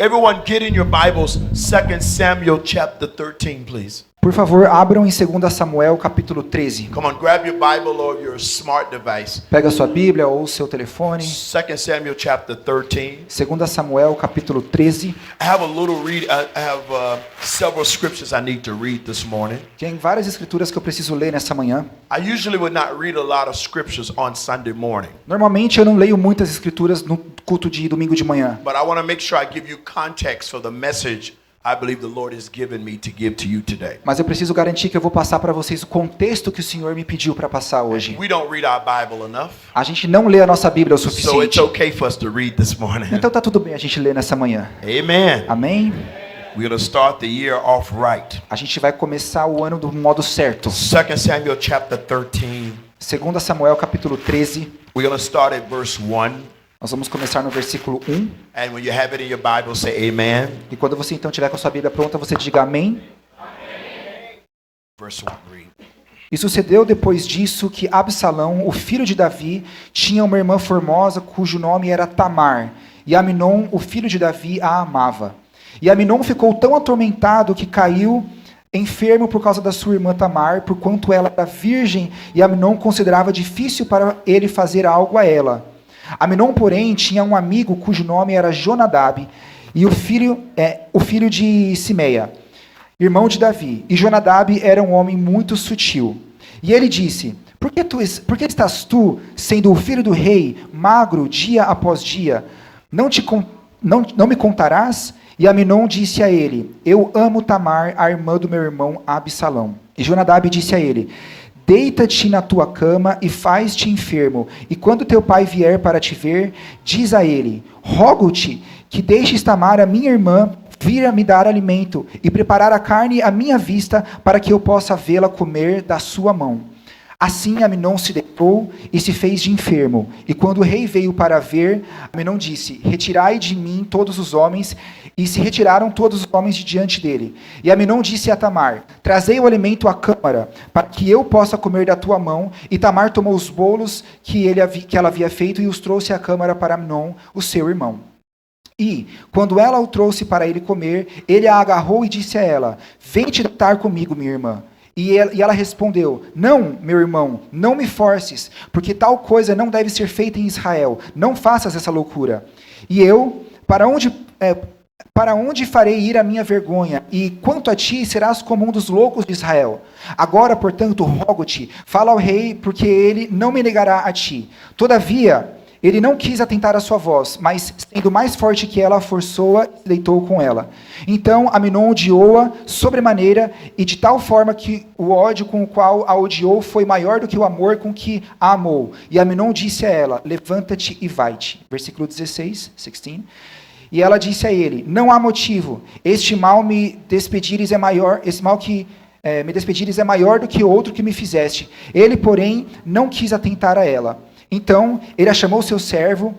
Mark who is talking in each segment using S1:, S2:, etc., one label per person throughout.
S1: Everyone get in your Bibles, 2 Samuel chapter 13, please.
S2: Por favor, abram em 2 Samuel, capítulo 13.
S1: Come on, grab your Bible or your smart device.
S2: Pega a sua Bíblia ou o seu telefone.
S1: 2 Samuel chapter 13.
S2: 2 Samuel, capítulo 13.
S1: I have several scriptures I need to read this morning.
S2: Tem várias escrituras que eu preciso ler nessa manhã.
S1: I usually would not read a lot of scriptures on Sunday morning,
S2: Normalmente eu não leio muitas escrituras no culto de domingo de manhã.
S1: but I want to make sure I give you context for the message I believe the Lord has given me to give to you today.
S2: Mas eu preciso garantir que eu vou passar para vocês o contexto que o Senhor me pediu para passar hoje.
S1: We don't read our Bible enough,
S2: A gente não lê a nossa Bíblia o
S1: so it's
S2: suficiente.
S1: okay for us to read this morning.
S2: Então tá tudo bem a gente ler nessa manhã.
S1: Amen.
S2: Amém?
S1: We're going to start the year off right.
S2: A gente vai começar o ano do modo certo.
S1: 2 Samuel chapter 13.
S2: 2 Samuel, capítulo 13.
S1: We're going to start at verse 1.
S2: Nós vamos começar no versículo 1.
S1: And when you have it in your Bible, say amen.
S2: E quando você então tiver com a sua Bíblia pronta, você diga amém.
S1: Verse 1, read.
S2: E sucedeu depois disso que Absalão, o filho de Davi, tinha uma irmã formosa cujo nome era Tamar. E Aminon, o filho de Davi, a amava. E Aminon ficou tão atormentado que caiu enfermo por causa da sua irmã Tamar, porquanto ela era virgem, e Aminon considerava difícil para ele fazer algo a ela. Aminon, porém, tinha um amigo cujo nome era Jonadab, e o filho de Simeia, irmão de Davi. E Jonadab era um homem muito sutil. E ele disse: Por que estás tu, sendo o filho do rei, magro dia após dia? Não me contarás? E Aminon disse a ele: Eu amo Tamar, a irmã do meu irmão Absalão. E Jonadab disse a ele: Deita-te na tua cama e faz-te enfermo, e quando teu pai vier para te ver, diz a ele: Rogo-te que deixes Tamar, a minha irmã, vir a me dar alimento, e preparar a carne à minha vista, para que eu possa vê-la comer da sua mão. Assim Aminon se deitou e se fez de enfermo. E quando o rei veio para ver, Aminon disse: Retirai de mim todos os homens. E se retiraram todos os homens de diante dele. E Aminon disse a Tamar: Trazei o alimento à câmara, para que eu possa comer da tua mão. E Tamar tomou os bolos que ela havia feito e os trouxe à câmara para Aminon, o seu irmão. E, quando ela o trouxe para ele comer, ele a agarrou e disse a ela: Vem te deitar comigo, minha irmã. E ela respondeu: Não, meu irmão, não me forces, porque tal coisa não deve ser feita em Israel. Não faças essa loucura. E eu, para onde farei ir a minha vergonha? E quanto a ti, serás como um dos loucos de Israel. Agora, portanto, rogo-te, fala ao rei, porque ele não me negará a ti. Todavia, ele não quis atentar à sua voz, mas, sendo mais forte que ela, forçou-a e se deitou com ela. Então Aminon odiou-a sobremaneira, e de tal forma que o ódio com o qual a odiou foi maior do que o amor com que a amou. E Aminon disse a ela: Levanta-te e vai-te. Versículo 16. E ela disse a ele: Não há motivo. Este mal que me despedires é maior do que outro que me fizeste. Ele, porém, não quis atentar a ela. Então ele a chamou seu servo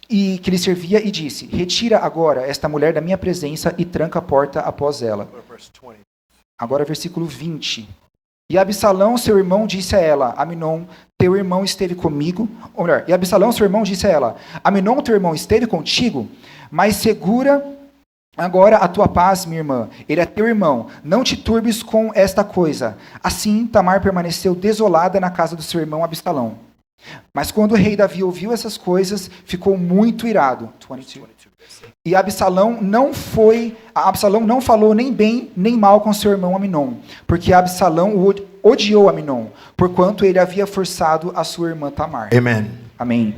S2: e que lhe servia e disse: Retira agora esta mulher da minha presença e tranca a porta após ela. Agora versículo 20. E Absalão, seu irmão, disse a ela: Aminon, teu irmão esteve comigo. Ou melhor, e Absalão, seu irmão, disse a ela: Aminon, teu irmão, esteve contigo? Mas segura agora a tua paz, minha irmã. Ele é teu irmão. Não te turbes com esta coisa. Assim, Tamar permaneceu desolada na casa do seu irmão Absalão. Mas quando o rei Davi ouviu essas coisas, ficou muito irado. 22. E Absalão não falou nem bem nem mal com seu irmão Aminon, porque Absalão odiou Aminon, porquanto ele havia forçado a sua irmã Tamar.
S1: Amen.
S2: Amém.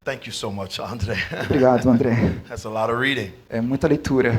S1: Thank you so much, Andre.
S2: Obrigado, André.
S1: That's a lot of reading.
S2: É muita leitura.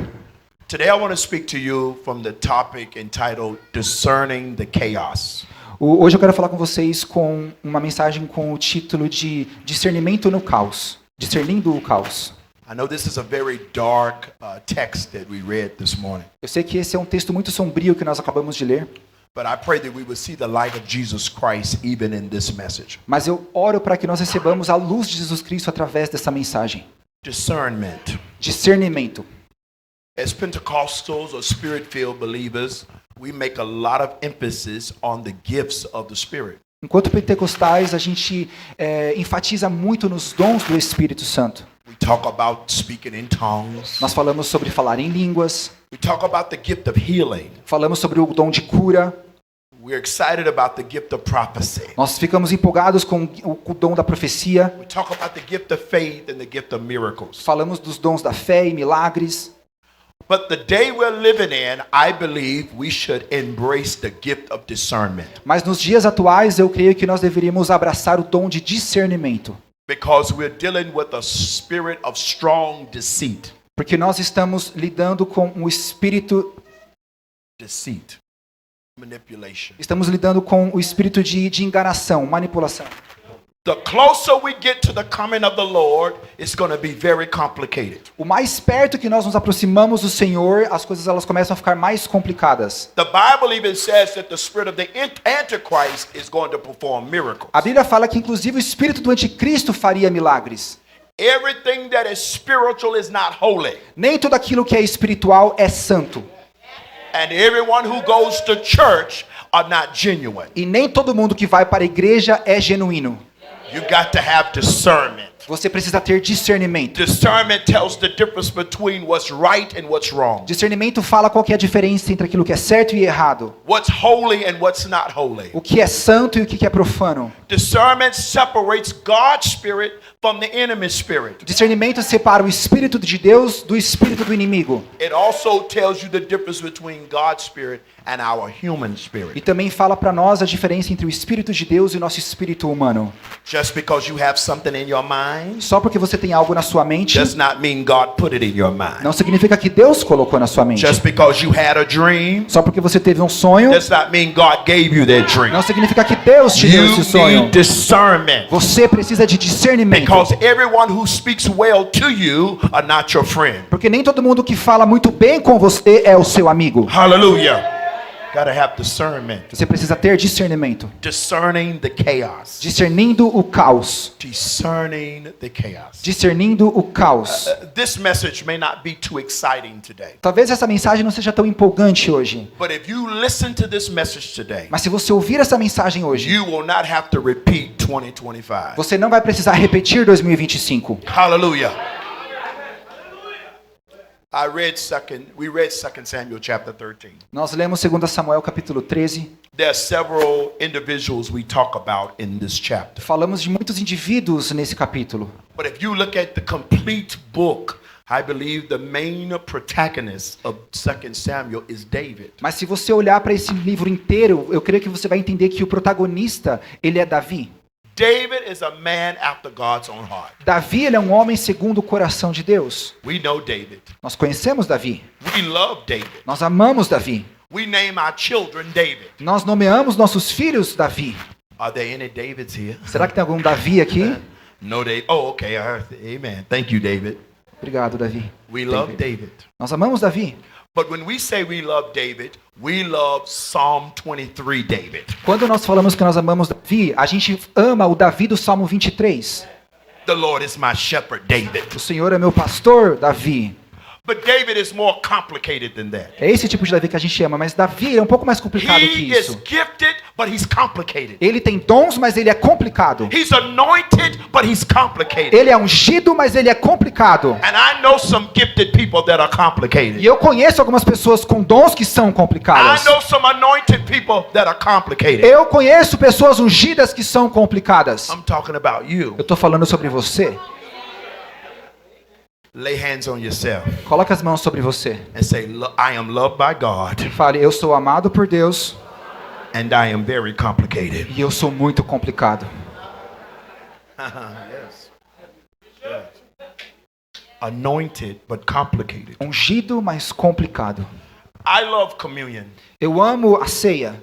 S1: Today I want to speak to you from the topic entitled Discerning the Chaos.
S2: Hoje eu quero falar com vocês com uma mensagem com o título de Discernimento no Caos. Discernindo o caos.
S1: I know this is a very dark text that we read this morning,
S2: Eu sei que esse é um texto muito sombrio que nós acabamos de ler,
S1: but I pray that we will see the light of Jesus Christ even in this message.
S2: mas eu oro para que nós recebamos a luz de Jesus Cristo através dessa mensagem.
S1: Discernment.
S2: Discernimento.
S1: As Pentecostals or Spirit-filled believers, we make a lot of emphasis on the gifts of the Spirit.
S2: Enquanto pentecostais, a gente enfatiza muito nos dons do Espírito Santo.
S1: We We talk about speaking in tongues.
S2: Nós falamos sobre falar em línguas.
S1: We talk about the gift of healing.
S2: Falamos sobre o dom de cura.
S1: We're excited about the gift of prophecy.
S2: Nós ficamos empolgados com o dom da profecia.
S1: We talk about the gift of faith and the gift of miracles.
S2: Falamos dos dons da fé e milagres.
S1: But the day we're living in, I believe we should embrace the gift of discernment.
S2: Mas nos dias atuais, eu creio que nós deveríamos abraçar o dom de discernimento.
S1: Because we're dealing with a spirit of strong deceit.
S2: Porque nós estamos lidando com um espírito,
S1: Deceit. Manipulation.
S2: estamos lidando com o espírito de enganação, manipulação.
S1: The closer we get to the coming of the Lord, it's going to be very complicated.
S2: O mais perto que nós nos aproximamos do Senhor, as coisas elas começam a ficar mais complicadas.
S1: The Bible even says that the spirit of the Antichrist is going to perform miracles.
S2: A Bíblia fala que inclusive o espírito do anticristo faria milagres.
S1: Everything that is spiritual is not holy.
S2: Nem tudo aquilo que é espiritual é santo.
S1: And everyone who goes to church are not genuine.
S2: E nem todo mundo que vai para a igreja é genuíno.
S1: You got to have discernment.
S2: Você precisa ter discernimento.
S1: Discernment tells the difference between what's right and what's wrong.
S2: Discernimento fala qual que é a diferença entre aquilo que é certo e errado.
S1: What's holy and what's not holy.
S2: O que é santo e o que é profano.
S1: Discernment separates God's spirit from the enemy's spirit.
S2: Discernimento separa o espírito de Deus do espírito do inimigo.
S1: It also tells you the difference between God's spirit and our human
S2: E
S1: spirit.
S2: também fala para nós a diferença entre o espírito de Deus e o nosso espírito humano.
S1: Just because you have something in your mind
S2: Só porque você tem algo na sua mente,
S1: does not mean God put it in your mind.
S2: não significa que Deus colocou na sua mente.
S1: Just because you had a dream
S2: Só porque você teve um sonho,
S1: does not mean God gave you that dream.
S2: não significa que Deus te deu
S1: You
S2: esse sonho.
S1: need discernment.
S2: Você precisa de discernimento.
S1: Because everyone who speaks well to you are not your friend.
S2: Porque nem todo mundo que fala muito bem com você é o seu amigo.
S1: Hallelujah. Gotta have discernment.
S2: Você precisa ter discernimento.
S1: Discerning the chaos.
S2: Discernindo o caos.
S1: Discerning the chaos.
S2: Discernindo o caos.
S1: This message may not be too exciting today.
S2: Talvez essa mensagem não seja tão empolgante hoje.
S1: But if you listen to this message today,
S2: Mas se você ouvir essa mensagem hoje,
S1: you will not have to repeat 2025.
S2: você não vai precisar repetir 2025.
S1: Hallelujah. We read 2 Samuel chapter 13.
S2: Nós lemos 2 Samuel capítulo 13.
S1: There are several individuals we talk about in this chapter.
S2: Falamos de muitos indivíduos nesse capítulo.
S1: But if you look at the complete book, I believe the main protagonist of 2 Samuel is David.
S2: Mas se você olhar para esse livro inteiro, eu creio que você vai entender que o protagonista, ele é Davi.
S1: David is a man after God's own heart.
S2: Davi, ele é um homem segundo o coração de Deus.
S1: We know David.
S2: Nós conhecemos Davi.
S1: We love David.
S2: Nós amamos Davi.
S1: We name our children David.
S2: Nós nomeamos nossos filhos Davi.
S1: Are there any Davids here?
S2: Será que tem algum Davi aqui?
S1: No, David. Oh, okay. Amen. Thank you, David.
S2: Obrigado, Davi.
S1: We love David.
S2: Nós amamos Davi.
S1: But when we say we love David, we love Psalm 23 David.
S2: Quando nós falamos que nós amamos Davi, a gente ama o Davi do Salmo 23.
S1: The Lord is my shepherd, David.
S2: O Senhor é meu pastor, Davi.
S1: But David is more complicated than that.
S2: É esse tipo de Davi que a gente ama, mas Davi é um pouco mais complicado que
S1: He is
S2: isso.
S1: gifted, but he's complicated.
S2: Ele tem dons, mas ele é complicado.
S1: He's anointed, but he's complicated.
S2: Ele é ungido, mas ele é complicado.
S1: And I know some gifted people that are complicated.
S2: E eu conheço algumas pessoas com dons que são
S1: I
S2: complicadas.
S1: know some anointed people that are complicated.
S2: Eu conheço pessoas ungidas que são complicadas.
S1: I'm talking about you.
S2: Eu estou falando sobre você.
S1: Lay hands on yourself
S2: Coloque as mãos sobre você.
S1: and say, I am loved by God
S2: Fale, eu sou amado por Deus
S1: and I am very complicated.
S2: e eu sou muito complicado.
S1: Yes. Anointed, but complicated.
S2: Ungido, mas complicado.
S1: I love communion.
S2: Eu amo a ceia.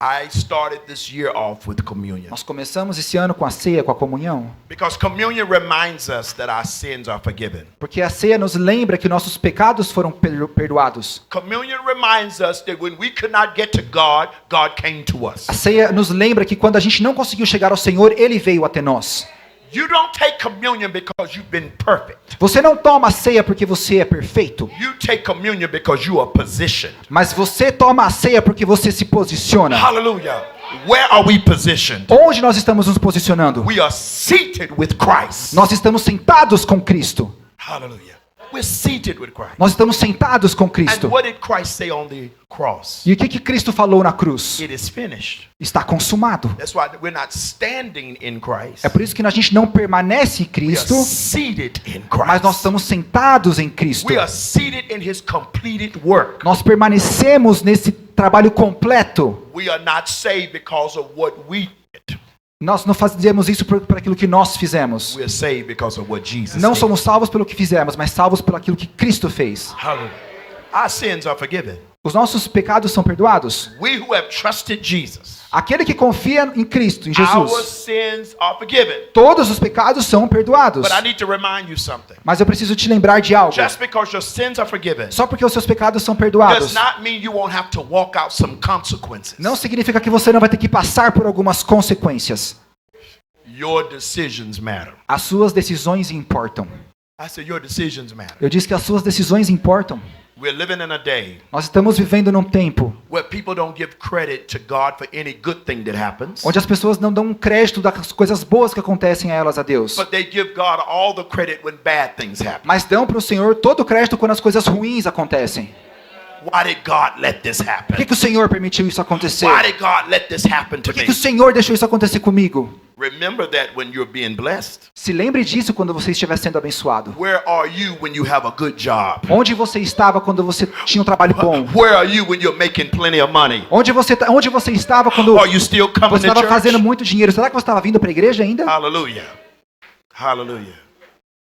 S1: I started this year off with communion
S2: Nós começamos esse ano com a ceia, com a comunhão.
S1: because communion reminds us that our sins are forgiven.
S2: Porque a ceia nos lembra que nossos pecados foram perdoados.
S1: Communion reminds us that when we could not get to God, God came to us.
S2: A ceia nos lembra que quando a gente não conseguiu chegar ao Senhor, Ele veio até nós.
S1: You don't take communion because you've been perfect.
S2: Você não toma a ceia porque você é perfeito.
S1: You take communion because you are positioned.
S2: Mas você toma a ceia porque você se posiciona.
S1: Hallelujah. Where are we positioned?
S2: Onde nós estamos nos posicionando?
S1: We are seated with Christ.
S2: Nós estamos sentados com Cristo.
S1: Hallelujah. We're seated with Christ.
S2: Nós estamos sentados com
S1: And
S2: Cristo.
S1: what did Christ say on the cross?
S2: E o que Cristo falou na cruz?
S1: It is finished.
S2: Está consumado.
S1: That's why we're not standing in Christ.
S2: É por isso que a gente não permanece em
S1: We are
S2: Cristo,
S1: seated in
S2: mas nós
S1: Christ.
S2: estamos sentados em Cristo.
S1: We are seated in His completed work.
S2: Nós permanecemos nesse trabalho completo.
S1: We are not saved because of what we did.
S2: Nós não fazemos isso por aquilo que nós fizemos.
S1: We are saved because of what Jesus
S2: Não
S1: did.
S2: somos salvos pelo que fizemos, mas salvos pelo aquilo que Cristo fez.
S1: Hallelujah. Our sins are forgiven.
S2: Os nossos pecados são perdoados.
S1: We who have trusted Jesus,
S2: Aquele que confia em Cristo, em
S1: our
S2: Jesus,
S1: sins are forgiven.
S2: todos os pecados são perdoados.
S1: But I need to remind you something.
S2: Mas eu preciso te lembrar de algo.
S1: Just because your sins are forgiven
S2: Só porque os seus pecados são
S1: does
S2: perdoados,
S1: not mean you won't have to walk out some consequences.
S2: não significa que você não vai ter que passar por algumas consequências.
S1: Your decisions matter.
S2: As suas decisões importam.
S1: I said your decisions matter.
S2: Eu disse que as suas decisões importam.
S1: We're living in a day
S2: Nós estamos vivendo num tempo
S1: where people don't give credit to God for any good thing that happens,
S2: onde as pessoas não dão um crédito das coisas boas que acontecem a elas a Deus,
S1: but they give God all the credit when bad things happen.
S2: mas dão para o Senhor todo o crédito quando as coisas ruins acontecem.
S1: Why did God let this
S2: Por
S1: happen?
S2: que o Senhor permitiu isso acontecer?
S1: Why did God let this happen to
S2: Por
S1: me?
S2: que o Senhor deixou isso acontecer comigo?
S1: Remember that when you're being blessed.
S2: Se lembre disso quando você estiver sendo abençoado.
S1: Where are you when you have a good job?
S2: Onde você estava quando você tinha um trabalho bom?
S1: Where are you when you're making plenty of money?
S2: Onde você estava quando
S1: Are you still coming
S2: você
S1: to
S2: estava fazendo
S1: church?
S2: muito dinheiro? Será que você estava vindo para a igreja ainda?
S1: Hallelujah. Hallelujah.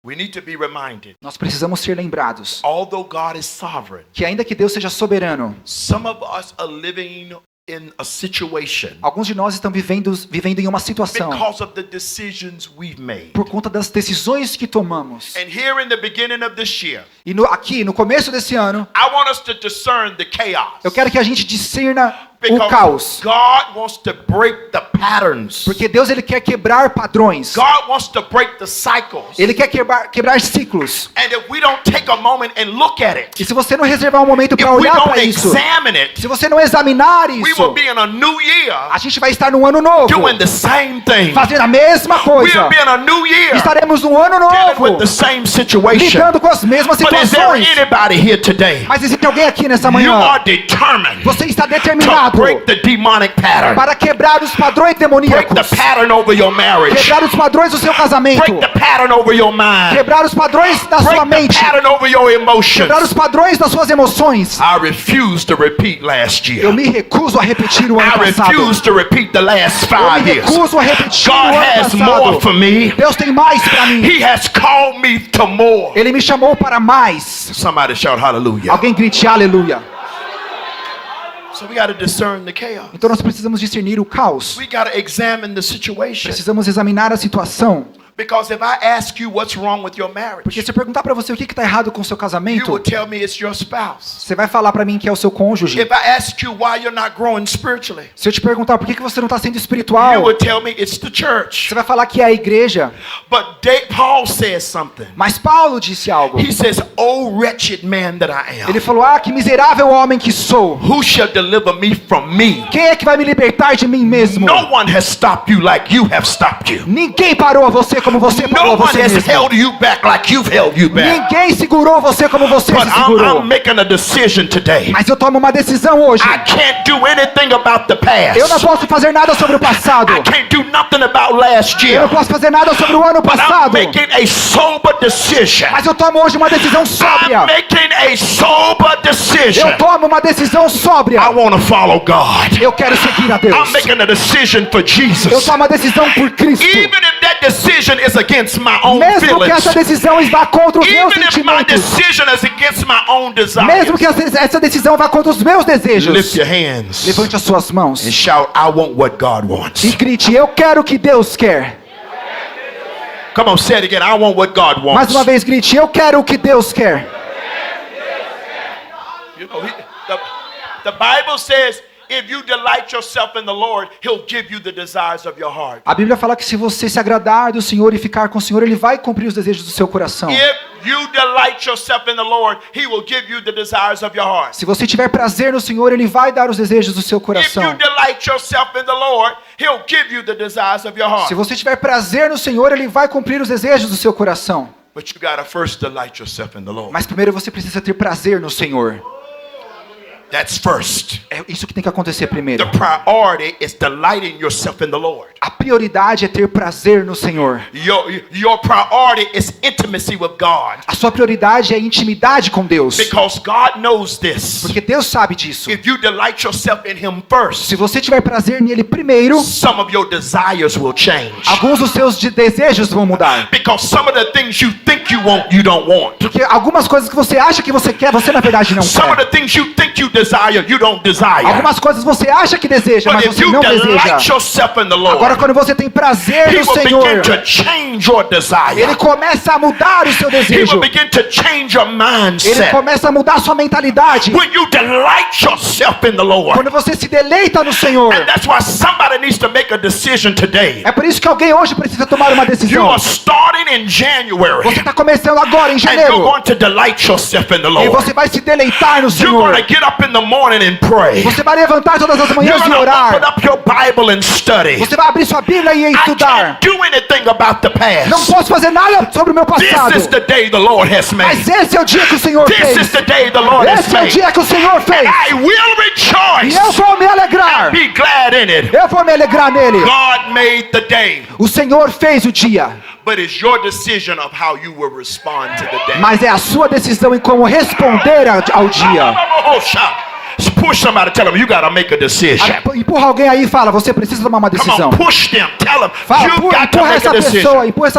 S1: We need to be reminded,
S2: Nós precisamos ser lembrados
S1: although God is sovereign,
S2: que ainda que Deus seja soberano,
S1: some of us are living in a situation
S2: alguns de nós estão vivendo em uma situação
S1: because of the decisions we've made.
S2: por conta das decisões que tomamos.
S1: And here in the beginning of this year,
S2: E aqui, no começo desse ano,
S1: I want us to discern the chaos.
S2: eu quero que a gente discerna o
S1: Because
S2: caos.
S1: God wants to break the patterns.
S2: Porque Deus ele quer quebrar padrões.
S1: God wants to break the cycles.
S2: Ele quer quebrar ciclos.
S1: And if we don't take a moment and look at it,
S2: E se você não reservar um momento
S1: if
S2: para
S1: we
S2: olhar
S1: don't
S2: para isso,
S1: examine it,
S2: se você não examinar
S1: we will
S2: isso,
S1: be in a new year
S2: a gente vai estar num ano novo,
S1: doing the same thing.
S2: fazendo a mesma coisa.
S1: We'll be in a new year
S2: Estaremos num ano
S1: dealing with
S2: novo,
S1: the same situation.
S2: lidando com as mesmas
S1: But is there
S2: situações.
S1: anybody here today?
S2: Mas existe alguém aqui nessa
S1: You
S2: manhã?
S1: are determined
S2: Você está
S1: to
S2: determinado
S1: break the demonic pattern.
S2: para quebrar os padrões
S1: Break the
S2: demoníacos,
S1: pattern over your marriage.
S2: quebrar os padrões do seu casamento,
S1: Break the pattern over your mind.
S2: quebrar os padrões da sua
S1: Break the
S2: mente,
S1: pattern over your emotions.
S2: quebrar os padrões das suas emoções.
S1: I refuse to repeat last year.
S2: Eu me recuso a repetir o ano
S1: I
S2: passado.
S1: refuse to repeat the last
S2: Eu
S1: 5
S2: me
S1: years.
S2: recuso a repetir o
S1: God
S2: ano
S1: has more for
S2: passado.
S1: me.
S2: Deus tem mais para mim.
S1: He has called me to more.
S2: Ele me chamou para mais.
S1: Somebody shout hallelujah.
S2: Alguém grite aleluia.
S1: So we got to discern the chaos.
S2: Então nós precisamos discernir o caos.
S1: We got to examine the situation.
S2: Precisamos examinar a situação.
S1: Because if I ask you what's wrong with your
S2: Porque
S1: marriage,
S2: se eu perguntar para você o que está errado com o seu
S1: you
S2: casamento,
S1: will tell me it's your spouse.
S2: você vai falar para mim que é o seu cônjuge.
S1: If I ask you why you're not growing spiritually,
S2: Se eu te perguntar por que você não está sendo
S1: you
S2: espiritual,
S1: will tell me it's the church.
S2: você vai falar que é a igreja.
S1: But Paul says something.
S2: Mas Paulo disse algo.
S1: He says, "Oh wretched man that I am,
S2: Ele falou: ah, que miserável homem que sou.
S1: who shall deliver me from me?
S2: Quem é que vai me libertar de mim mesmo?
S1: No one has stopped you like you have stopped you.
S2: Ninguém parou a você como você parou
S1: No
S2: a
S1: one
S2: você
S1: has
S2: mesmo.
S1: held you back like you've held you back.
S2: Ninguém segurou você como você
S1: But
S2: se segurou.
S1: I'm making a decision today.
S2: Mas eu tomo uma decisão hoje.
S1: I can't do anything about the past.
S2: Eu não posso fazer nada sobre o passado.
S1: I can't do nothing about last
S2: Eu
S1: year.
S2: não posso fazer nada sobre o ano
S1: But I'm
S2: passado.
S1: making a sober decision.
S2: Mas eu tomo hoje uma decisão sóbria.
S1: I'm making a sober decision.
S2: Eu tomo uma decisão sóbria.
S1: I want to follow God.
S2: Eu quero seguir a Deus.
S1: I'm making a decision for
S2: Eu
S1: Jesus.
S2: tomo uma decisão por Cristo.
S1: Even if that decision is against my own
S2: Mesmo que essa
S1: feelings.
S2: decisão vá contra os meus
S1: Even if my
S2: sentimentos.
S1: decision is against my own
S2: Mesmo
S1: desires.
S2: que essa decisão vá contra os meus desejos.
S1: Lift your hands
S2: Levante as suas mãos
S1: and shout, I want what God
S2: e
S1: wants.
S2: grite: eu quero o que Deus quer.
S1: Come on, say it again. I want what God
S2: Mais
S1: wants.
S2: uma vez, grite: eu quero o que Deus quer.
S1: You know, the Bible says if you delight yourself in the Lord, He'll give you the desires of your heart.
S2: A Bíblia fala que se você se agradar do Senhor e ficar com o Senhor, Ele vai cumprir os desejos do seu coração.
S1: If you delight yourself in the Lord, He will give you the desires of your heart.
S2: Se você tiver prazer no Senhor, Ele vai dar os desejos do seu
S1: If you
S2: coração.
S1: delight yourself in the Lord, He'll give you the desires of your heart.
S2: Se você tiver prazer no Senhor, Ele vai cumprir os desejos do seu coração.
S1: But you gotta first delight yourself in the Lord.
S2: Mas primeiro você precisa ter prazer no Senhor.
S1: That's first.
S2: É isso que tem que acontecer primeiro.
S1: The priority is delighting yourself in the Lord.
S2: A prioridade é ter prazer no Senhor.
S1: Your priority is intimacy with God.
S2: A sua prioridade é intimidade com Deus.
S1: Because God knows this.
S2: Porque Deus sabe disso.
S1: If you delight yourself in Him first,
S2: Se você tiver prazer nele primeiro,
S1: some of your desires will change.
S2: alguns dos seus desejos vão mudar.
S1: Because some of the things you think you want, you don't want.
S2: Porque algumas coisas que você acha que você quer, você na verdade não
S1: Some of
S2: quer.
S1: the things you think you desire, you don't desire.
S2: Algumas coisas você acha que deseja,
S1: But
S2: mas
S1: if
S2: você
S1: you
S2: não deseja.
S1: delight yourself in the
S2: Agora,
S1: Lord,
S2: quando você tem prazer
S1: He
S2: no
S1: will begin
S2: Senhor,
S1: to change your desire.
S2: Ele começa a mudar o seu
S1: He
S2: desejo.
S1: will begin to change your
S2: Ele
S1: mindset.
S2: começa a mudar a sua mentalidade.
S1: When you delight yourself in the Lord.
S2: Quando você se deleita no Senhor.
S1: And that's why somebody needs to make a decision today.
S2: É por isso que alguém hoje precisa tomar uma
S1: You
S2: decisão.
S1: are starting in January.
S2: Você está começando agora em
S1: And you're
S2: janeiro.
S1: going to delight yourself in the
S2: E
S1: Lord.
S2: você vai se deleitar no
S1: You're
S2: Senhor.
S1: going to get up in the morning and pray.
S2: Você vai levantar todas as
S1: You're
S2: manhãs e
S1: going to open
S2: orar.
S1: up your Bible and study.
S2: Você vai abrir sua Bíblia e
S1: I
S2: estudar.
S1: can't do anything about the
S2: Não
S1: past.
S2: posso fazer nada sobre o meu
S1: This
S2: passado.
S1: is the day the Lord has made.
S2: Mas esse é o dia que o Senhor
S1: This is
S2: fez.
S1: the day the Lord has
S2: Esse é o
S1: made.
S2: dia que o Senhor fez.
S1: I will
S2: E
S1: rejoice
S2: eu vou me alegrar.
S1: and be glad in it.
S2: Eu vou me alegrar nele.
S1: God made the day,
S2: O Senhor fez o dia.
S1: but it's your decision of how you will respond to the day.
S2: Mas é a sua decisão em como responder ao dia.
S1: Push somebody, tell them you gotta make a decision.
S2: Empurra alguém aí e fala, você precisa tomar uma
S1: Come
S2: decisão.
S1: on, push them. Tell them
S2: Fala,
S1: you got to
S2: empurra
S1: make a
S2: essa
S1: decision.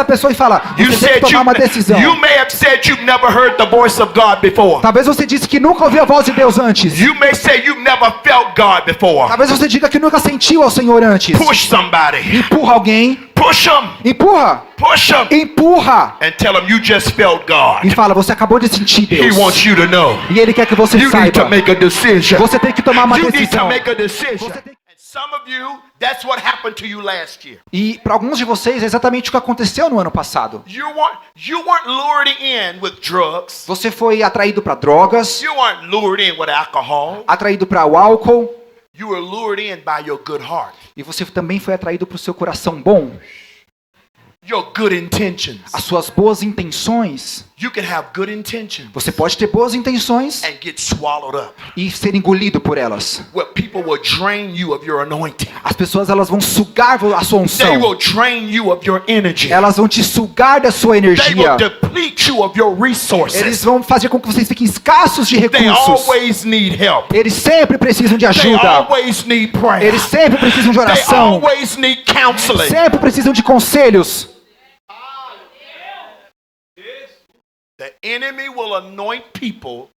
S2: pessoa e fala,
S1: You
S2: você tem que
S1: said
S2: tomar uma decisão.
S1: you may have said you've never heard the voice of God before.
S2: Talvez você disse que nunca ouviu a voz de Deus antes.
S1: You may say you've never felt God before.
S2: Talvez você diga que nunca sentiu ao Senhor antes.
S1: Push somebody.
S2: Empurra alguém.
S1: Push them.
S2: Empurra.
S1: Push them.
S2: Empurra.
S1: And tell them you just felt God.
S2: E fala, você acabou de sentir
S1: He
S2: Deus.
S1: wants you to know.
S2: E Ele quer que você
S1: You need to
S2: saiba.
S1: make a decision.
S2: Você tem que tomar uma
S1: You need to
S2: decisão.
S1: make a decision.
S2: Você tem-
S1: And some of you, that's what happened to you last year.
S2: E para alguns de vocês é exatamente o que aconteceu no ano passado.
S1: You weren't lured in with drugs.
S2: Você foi atraído para drogas,
S1: You weren't lured in with alcohol.
S2: atraído para o álcool,
S1: You were lured in by your good heart,
S2: e você também foi atraído para o seu coração bom,
S1: your good intentions.
S2: as suas boas intenções.
S1: You can have good intentions
S2: Você pode ter boas intenções
S1: and get swallowed up,
S2: e ser engolido por elas.
S1: where people will drain you of your anointing.
S2: As pessoas elas vão sugar a sua
S1: They
S2: unção.
S1: will drain you of your energy.
S2: Elas vão te sugar da sua
S1: They will
S2: energia.
S1: deplete you of your
S2: Eles
S1: resources.
S2: vão fazer com que vocês fiquem escassos de
S1: They
S2: recursos.
S1: always need help.
S2: Eles sempre precisam de
S1: They
S2: ajuda.
S1: always need prayer.
S2: Eles sempre precisam de
S1: They
S2: oração.
S1: always need counseling.
S2: Sempre precisam de conselhos.
S1: The enemy will anoint people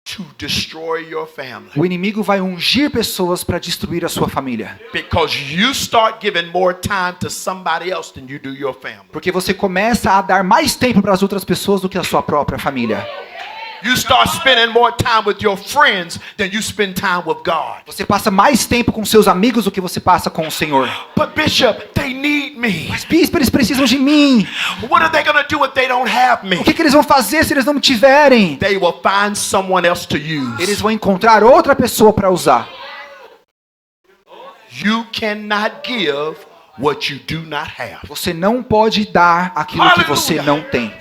S1: to destroy your family.
S2: O inimigo vai ungir pessoas para destruir a sua família.
S1: Because you start giving more time to somebody else than you do your family.
S2: Porque você começa a dar mais tempo para as outras pessoas do que a sua própria família.
S1: You start spending more time with your friends than you spend time with God.
S2: Você passa mais tempo com seus amigos do que você passa com o Senhor.
S1: But Bishop, they need me.
S2: Mas bispo, eles precisam de mim.
S1: What are they going to do if they don't have me?
S2: O que eles vão fazer se eles não me tiverem?
S1: They will find someone else to use.
S2: Eles vão encontrar outra pessoa para usar.
S1: You cannot give what you do not have.
S2: Você não pode dar aquilo que você não tem.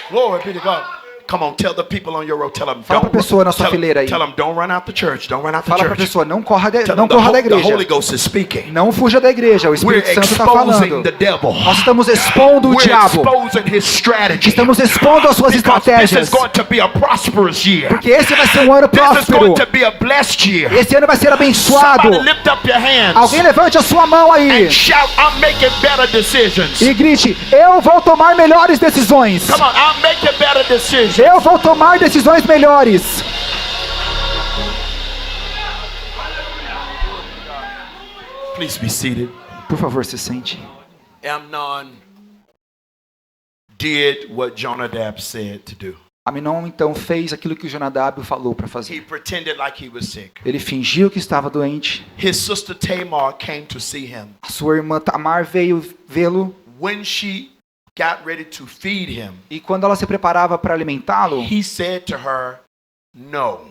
S1: Glory be to God. Come on, tell the people on your road. Tell them,
S2: Fala pra pessoa na sua fileira aí.
S1: tell them, don't run out the church. Don't run out the
S2: Fala para a
S1: church.
S2: pessoa, não corra da
S1: Tell them the
S2: igreja.
S1: Holy Ghost is speaking.
S2: Não fuja da igreja, o
S1: We're
S2: Espírito Santo está
S1: exposing
S2: falando.
S1: the devil.
S2: Nós estamos expondo o
S1: We're
S2: diabo.
S1: exposing his strategy.
S2: Estamos expondo as suas
S1: Because this
S2: estratégias.
S1: is going to be a prosperous year.
S2: Porque esse vai ser um ano
S1: This is
S2: próspero.
S1: going to be a blessed year.
S2: Esse ano vai ser abençoado.
S1: Somebody lift up your hands
S2: Alguém levante a sua mão aí
S1: and shout, I'm making better decisions.
S2: e grite: eu vou tomar melhores decisões.
S1: Come on, I'm making better decisions.
S2: Eu vou tomar decisões melhores.
S1: Please be seated.
S2: Por favor, se sente.
S1: Amnon did what Jonadab said to do.
S2: Aminon então fez aquilo que o Jonadab falou para
S1: He
S2: fazer.
S1: pretended like he was sick.
S2: Ele fingiu que estava doente.
S1: His sister Tamar came to see him.
S2: A sua irmã Tamar veio vê-lo.
S1: When she got ready to feed him,
S2: E quando ela se preparava para alimentá-lo,
S1: he said to her, "No,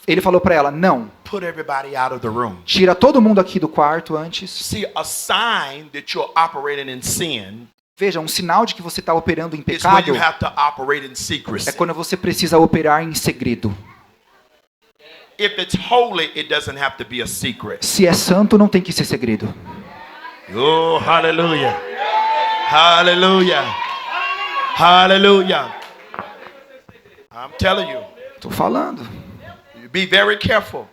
S2: ele falou para ela, não,
S1: put everybody out of the room."
S2: tira todo mundo aqui do quarto antes.
S1: See, a sign that you're operating in sin
S2: Veja, um sinal de que você está operando em
S1: is when
S2: pecado
S1: you have to operate in
S2: é
S1: secrecy.
S2: quando você precisa operar em segredo.
S1: If it's holy, it doesn't have to be a secret.
S2: Se é santo, não tem que ser segredo.
S1: Oh, hallelujah. Hallelujah. Hallelujah. I'm telling you,
S2: Estou falando.
S1: be very careful.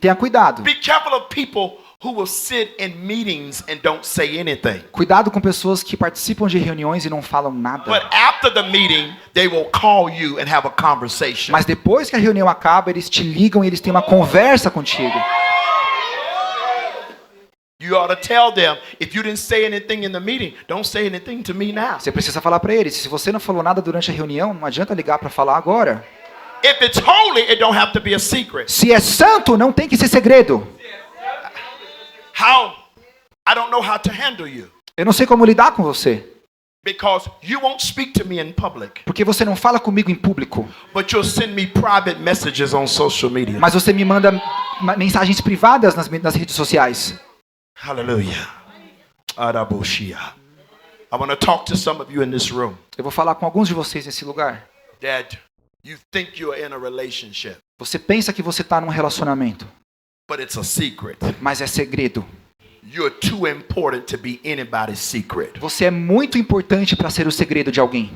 S2: Tenha cuidado.
S1: Be careful of people who will sit in meetings and don't say anything.
S2: Cuidado com pessoas que participam de reuniões e não falam nada.
S1: But after the meeting, they will call you and have a conversation.
S2: Mas depois que a reunião acaba, eles te ligam e eles têm uma conversa contigo.
S1: You ought to tell them, if you didn't say anything in the meeting, don't say anything to me now.
S2: Você precisa falar para eles. Se você não falou nada durante a reunião, não adianta ligar para falar agora.
S1: If it's holy, it don't have to be a secret.
S2: Se é santo, não tem que ser segredo.
S1: How? I don't know how to handle you.
S2: Eu não sei como lidar com você.
S1: Because you won't speak to me in public,
S2: Porque você não fala comigo em público.
S1: but you'll send me private messages on social media.
S2: Mas você me manda mensagens privadas nas redes sociais.
S1: Hallelujah. Arabushia. I want to talk to some of you in this room
S2: Eu vou falar com alguns de vocês nesse lugar.
S1: that you think you're in a relationship,
S2: Você pensa que você está num relacionamento,
S1: but it's a secret.
S2: mas é segredo.
S1: You're too important to be anybody's secret.
S2: Você é muito importante para ser o segredo de alguém.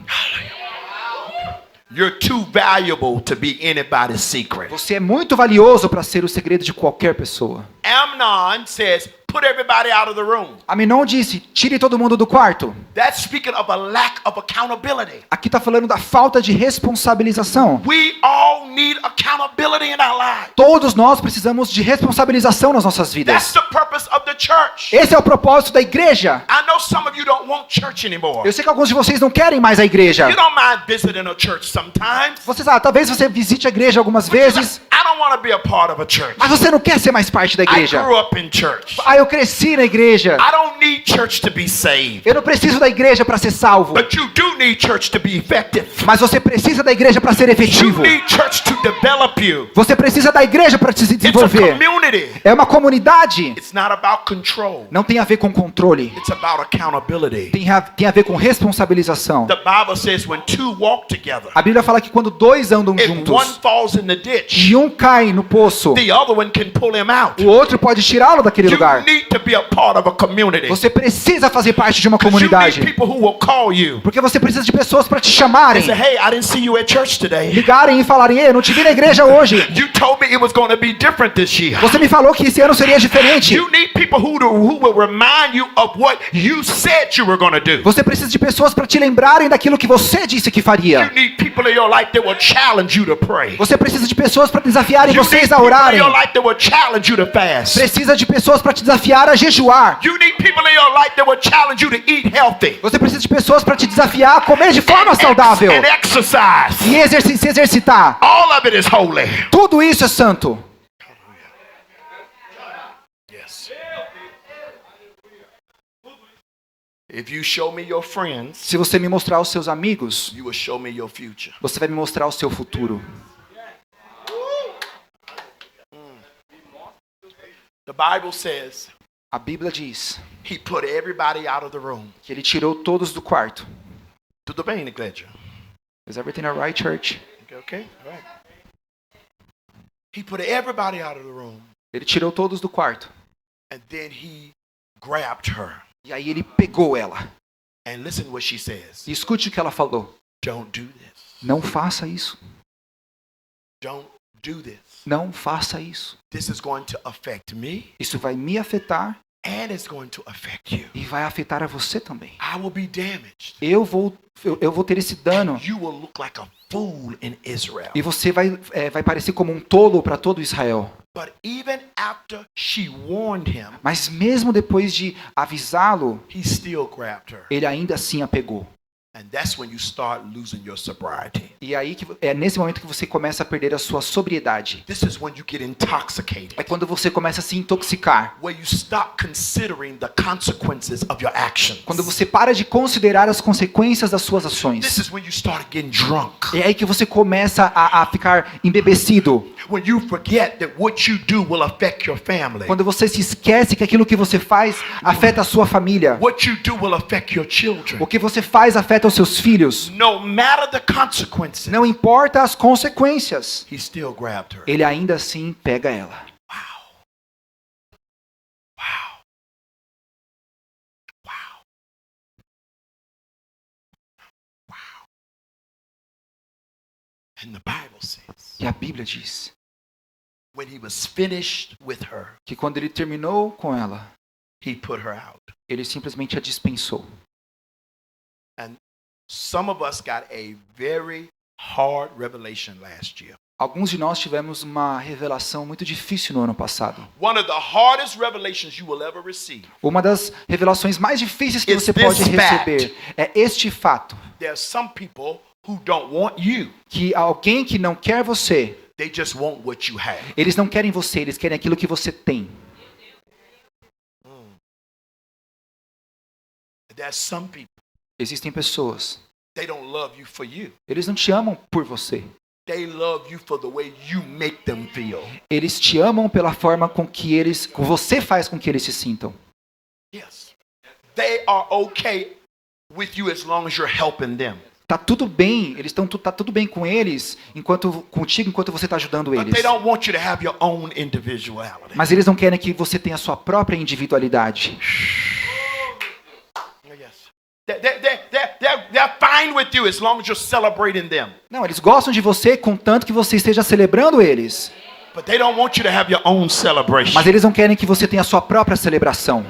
S1: You're too valuable to be anybody's secret.
S2: Você é muito valioso para ser o segredo de qualquer pessoa.
S1: Amnon says, put everybody out of the room.
S2: Aminon disse, tire todo mundo do quarto.
S1: That's speaking of a lack of accountability.
S2: Aqui está falando da falta de responsabilização.
S1: We all need accountability in our lives.
S2: Todos nós precisamos de responsabilização nas nossas
S1: That's
S2: vidas.
S1: the purpose of the church.
S2: Esse é o propósito da igreja.
S1: I know some of you don't want church anymore.
S2: Eu sei que alguns de vocês não querem mais a igreja.
S1: You don't mind visiting a church sometimes.
S2: Você sabe, talvez você visite a igreja algumas vezes,
S1: I don't want to be a part of a church.
S2: mas você não quer ser mais parte da
S1: I
S2: igreja.
S1: grew up in church.
S2: Ah, eu cresci na igreja.
S1: I don't need church to be saved.
S2: Eu não preciso da igreja para ser salvo.
S1: But you do need church to be effective.
S2: Mas você precisa da igreja para ser
S1: You
S2: efetivo.
S1: need church to develop you.
S2: Você precisa da igreja para se
S1: It's a
S2: desenvolver.
S1: community.
S2: É uma comunidade.
S1: It's not about control.
S2: Não tem a ver com controle.
S1: It's about accountability.
S2: Tem a ver com responsabilização.
S1: The Bible says when two walk together,
S2: A Bíblia fala que quando dois andam
S1: if one
S2: juntos
S1: falls in the ditch,
S2: e um cai no poço,
S1: the other one can pull him out.
S2: o outro pode tirá-lo daquele
S1: You
S2: lugar.
S1: need to be a part of a community.
S2: Você precisa fazer parte de uma
S1: 'Cause you need
S2: comunidade.
S1: people who will call you
S2: Porque você precisa de pessoas para te
S1: and
S2: chamarem,
S1: say, "Hey, I didn't see you at church today.
S2: ligarem e falarem: "Ei, eu não te vi na igreja hoje.
S1: You told me it was going to be different this year."
S2: Você me falou que esse ano seria diferente."
S1: You need people who will remind you of what you said you were going to do.
S2: Você precisa de pessoas para te lembrarem daquilo que você disse que
S1: You
S2: faria.
S1: need people in your life that will challenge you to pray.
S2: Você precisa de pessoas para desafiarem
S1: You need
S2: vocês a
S1: people in
S2: orarem.
S1: your life that will challenge you to fast.
S2: Precisa de pessoas para te desafiar a jejuar.
S1: You need people in your life that will challenge you to eat healthy.
S2: Você precisa de pessoas para te desafiar a comer de forma saudável
S1: And exercise.
S2: e se exercitar.
S1: All of it is holy.
S2: Tudo isso é santo.
S1: Yes. If you show me your friends,
S2: Se você me mostrar os seus amigos,
S1: you will show me your future.
S2: você vai me mostrar o seu futuro.
S1: The Bible says
S2: A Bíblia diz
S1: he put everybody out of the room.
S2: que ele tirou todos do quarto.
S1: Tudo bem, igreja?
S2: Is everything alright, church?
S1: Okay? All right. He put everybody out of the room,
S2: Ele tirou todos do quarto.
S1: and then he grabbed her.
S2: E aí ele pegou ela.
S1: And listen what she says.
S2: E escute o que ela falou.
S1: Don't do this.
S2: Não faça isso.
S1: Don't do this.
S2: Não faça isso.
S1: This is going to affect me,
S2: Isso vai me afetar
S1: and it's going to affect you.
S2: e vai afetar a você também.
S1: I will be damaged.
S2: Eu vou ter esse dano.
S1: You will look like a fool in Israel.
S2: E você vai parecer como um tolo para todo Israel.
S1: But even after she warned him,
S2: Mas mesmo depois de avisá-lo,
S1: he still grabbed her.
S2: ele ainda assim a pegou.
S1: And that's when you start losing your sobriety.
S2: E aí que é nesse momento que você começa a perder a sua sobriedade.
S1: This is when you get intoxicated.
S2: É quando você começa a se intoxicar.
S1: Where you stop considering the consequences of your actions.
S2: Quando você para de considerar as consequências das suas ações.
S1: This is when you start getting drunk.
S2: É aí que você começa a ficar embebecido.
S1: When you forget that what you do will affect your family.
S2: Quando você se esquece que aquilo que você faz afeta a sua família.
S1: What you do will affect your children.
S2: O que você faz afeta os seus filhos.
S1: No matter the consequences.
S2: Não importa as consequências.
S1: He still grabbed her.
S2: Ele ainda assim pega ela.
S1: Wow. Wow. Wow. Wow. And the Bible says,
S2: E a Bíblia diz
S1: when he was finished with her,
S2: que quando ele terminou com ela,
S1: he put her out.
S2: ele simplesmente a dispensou.
S1: Some of us got a very hard revelation last year.
S2: Alguns de nós tivemos uma revelação muito difícil no ano passado.
S1: One of the hardest revelations you will ever receive.
S2: Uma das revelações mais difíceis que
S1: It's
S2: você pode
S1: this
S2: receber é este fato.
S1: There are some people who don't want you.
S2: Que alguém que não quer você,
S1: They just want what you have.
S2: eles não querem você, eles querem aquilo que você tem.
S1: There are some people,
S2: Existem pessoas,
S1: they don't love you for you.
S2: eles não te amam por você.
S1: They love you for the way you make them feel.
S2: Eles te amam pela forma com que você faz com que eles se sintam.
S1: Yes. They are okay with you as long as you're helping them.
S2: Tá tudo bem, tá tudo bem com eles, contigo enquanto você está ajudando
S1: But
S2: eles.
S1: they don't want you to have your own individuality.
S2: Mas eles não querem que você tenha a sua própria individualidade.
S1: Yes. They're fine with you as long as you're celebrating them.
S2: Não, eles gostam de você contanto que você esteja celebrando eles.
S1: But they don't want you to have your own celebration.
S2: Mas eles não querem que você tenha a sua própria celebração.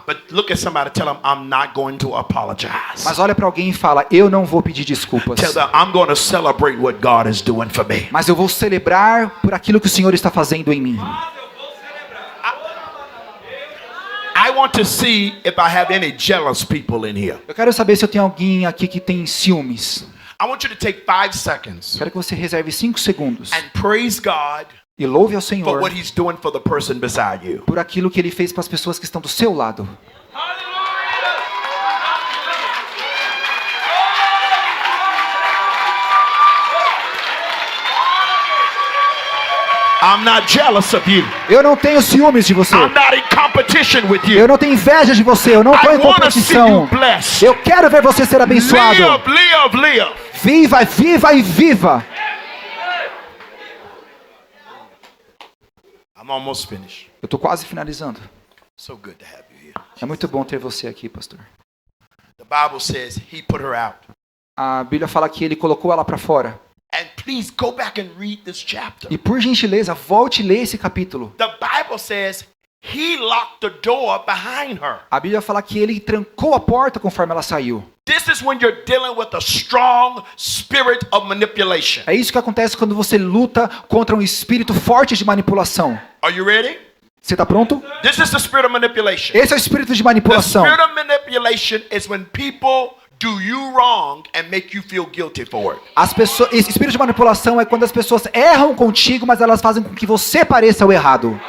S1: But look at somebody, tell them, I'm not going to apologize.
S2: Mas olha para alguém e fala, eu não vou pedir desculpas.
S1: Tell them, I'm going to celebrate what God is doing for me.
S2: Mas eu vou celebrar por aquilo que o Senhor está fazendo em mim.
S1: I want to see if I have any jealous people in here.
S2: Eu quero saber se eu tenho alguém aqui que tem ciúmes.
S1: I want you to take 5 seconds
S2: Quero que você reserve 5 segundos
S1: and praise God
S2: e louve ao
S1: for
S2: Senhor
S1: what He's doing for the person beside you.
S2: por aquilo que Ele fez para as pessoas que estão do seu lado.
S1: I'm not jealous of you.
S2: Eu não tenho ciúmes de você.
S1: I'm not in competition with you.
S2: Eu não tenho inveja de você. Eu não estou
S1: I
S2: em
S1: want to see you
S2: competição.
S1: blessed.
S2: Eu quero ver você ser abençoado.
S1: Live.
S2: Viva, viva e viva.
S1: I'm almost finished.
S2: Eu estou quase finalizando.
S1: So good to have you here.
S2: É muito bom ter você aqui, pastor.
S1: The Bible says He put her out.
S2: A Bíblia fala que ele colocou ela para fora.
S1: And please go back and read this chapter.
S2: E por gentileza, volte e leia esse capítulo.
S1: The Bible says He locked the door behind her.
S2: A Bíblia fala que ele trancou a porta conforme ela saiu.
S1: This is when you're dealing with a strong spirit of manipulation.
S2: É isso que acontece quando você luta contra um espírito forte de manipulação.
S1: Are you ready?
S2: Você está pronto?
S1: This is the spirit of manipulation.
S2: Esse é o espírito de
S1: The
S2: manipulação.
S1: spirit of manipulation is when people do you wrong and make you feel guilty for it.
S2: Esse espírito de manipulação é quando as pessoas erram contigo, mas elas fazem com que você pareça o errado.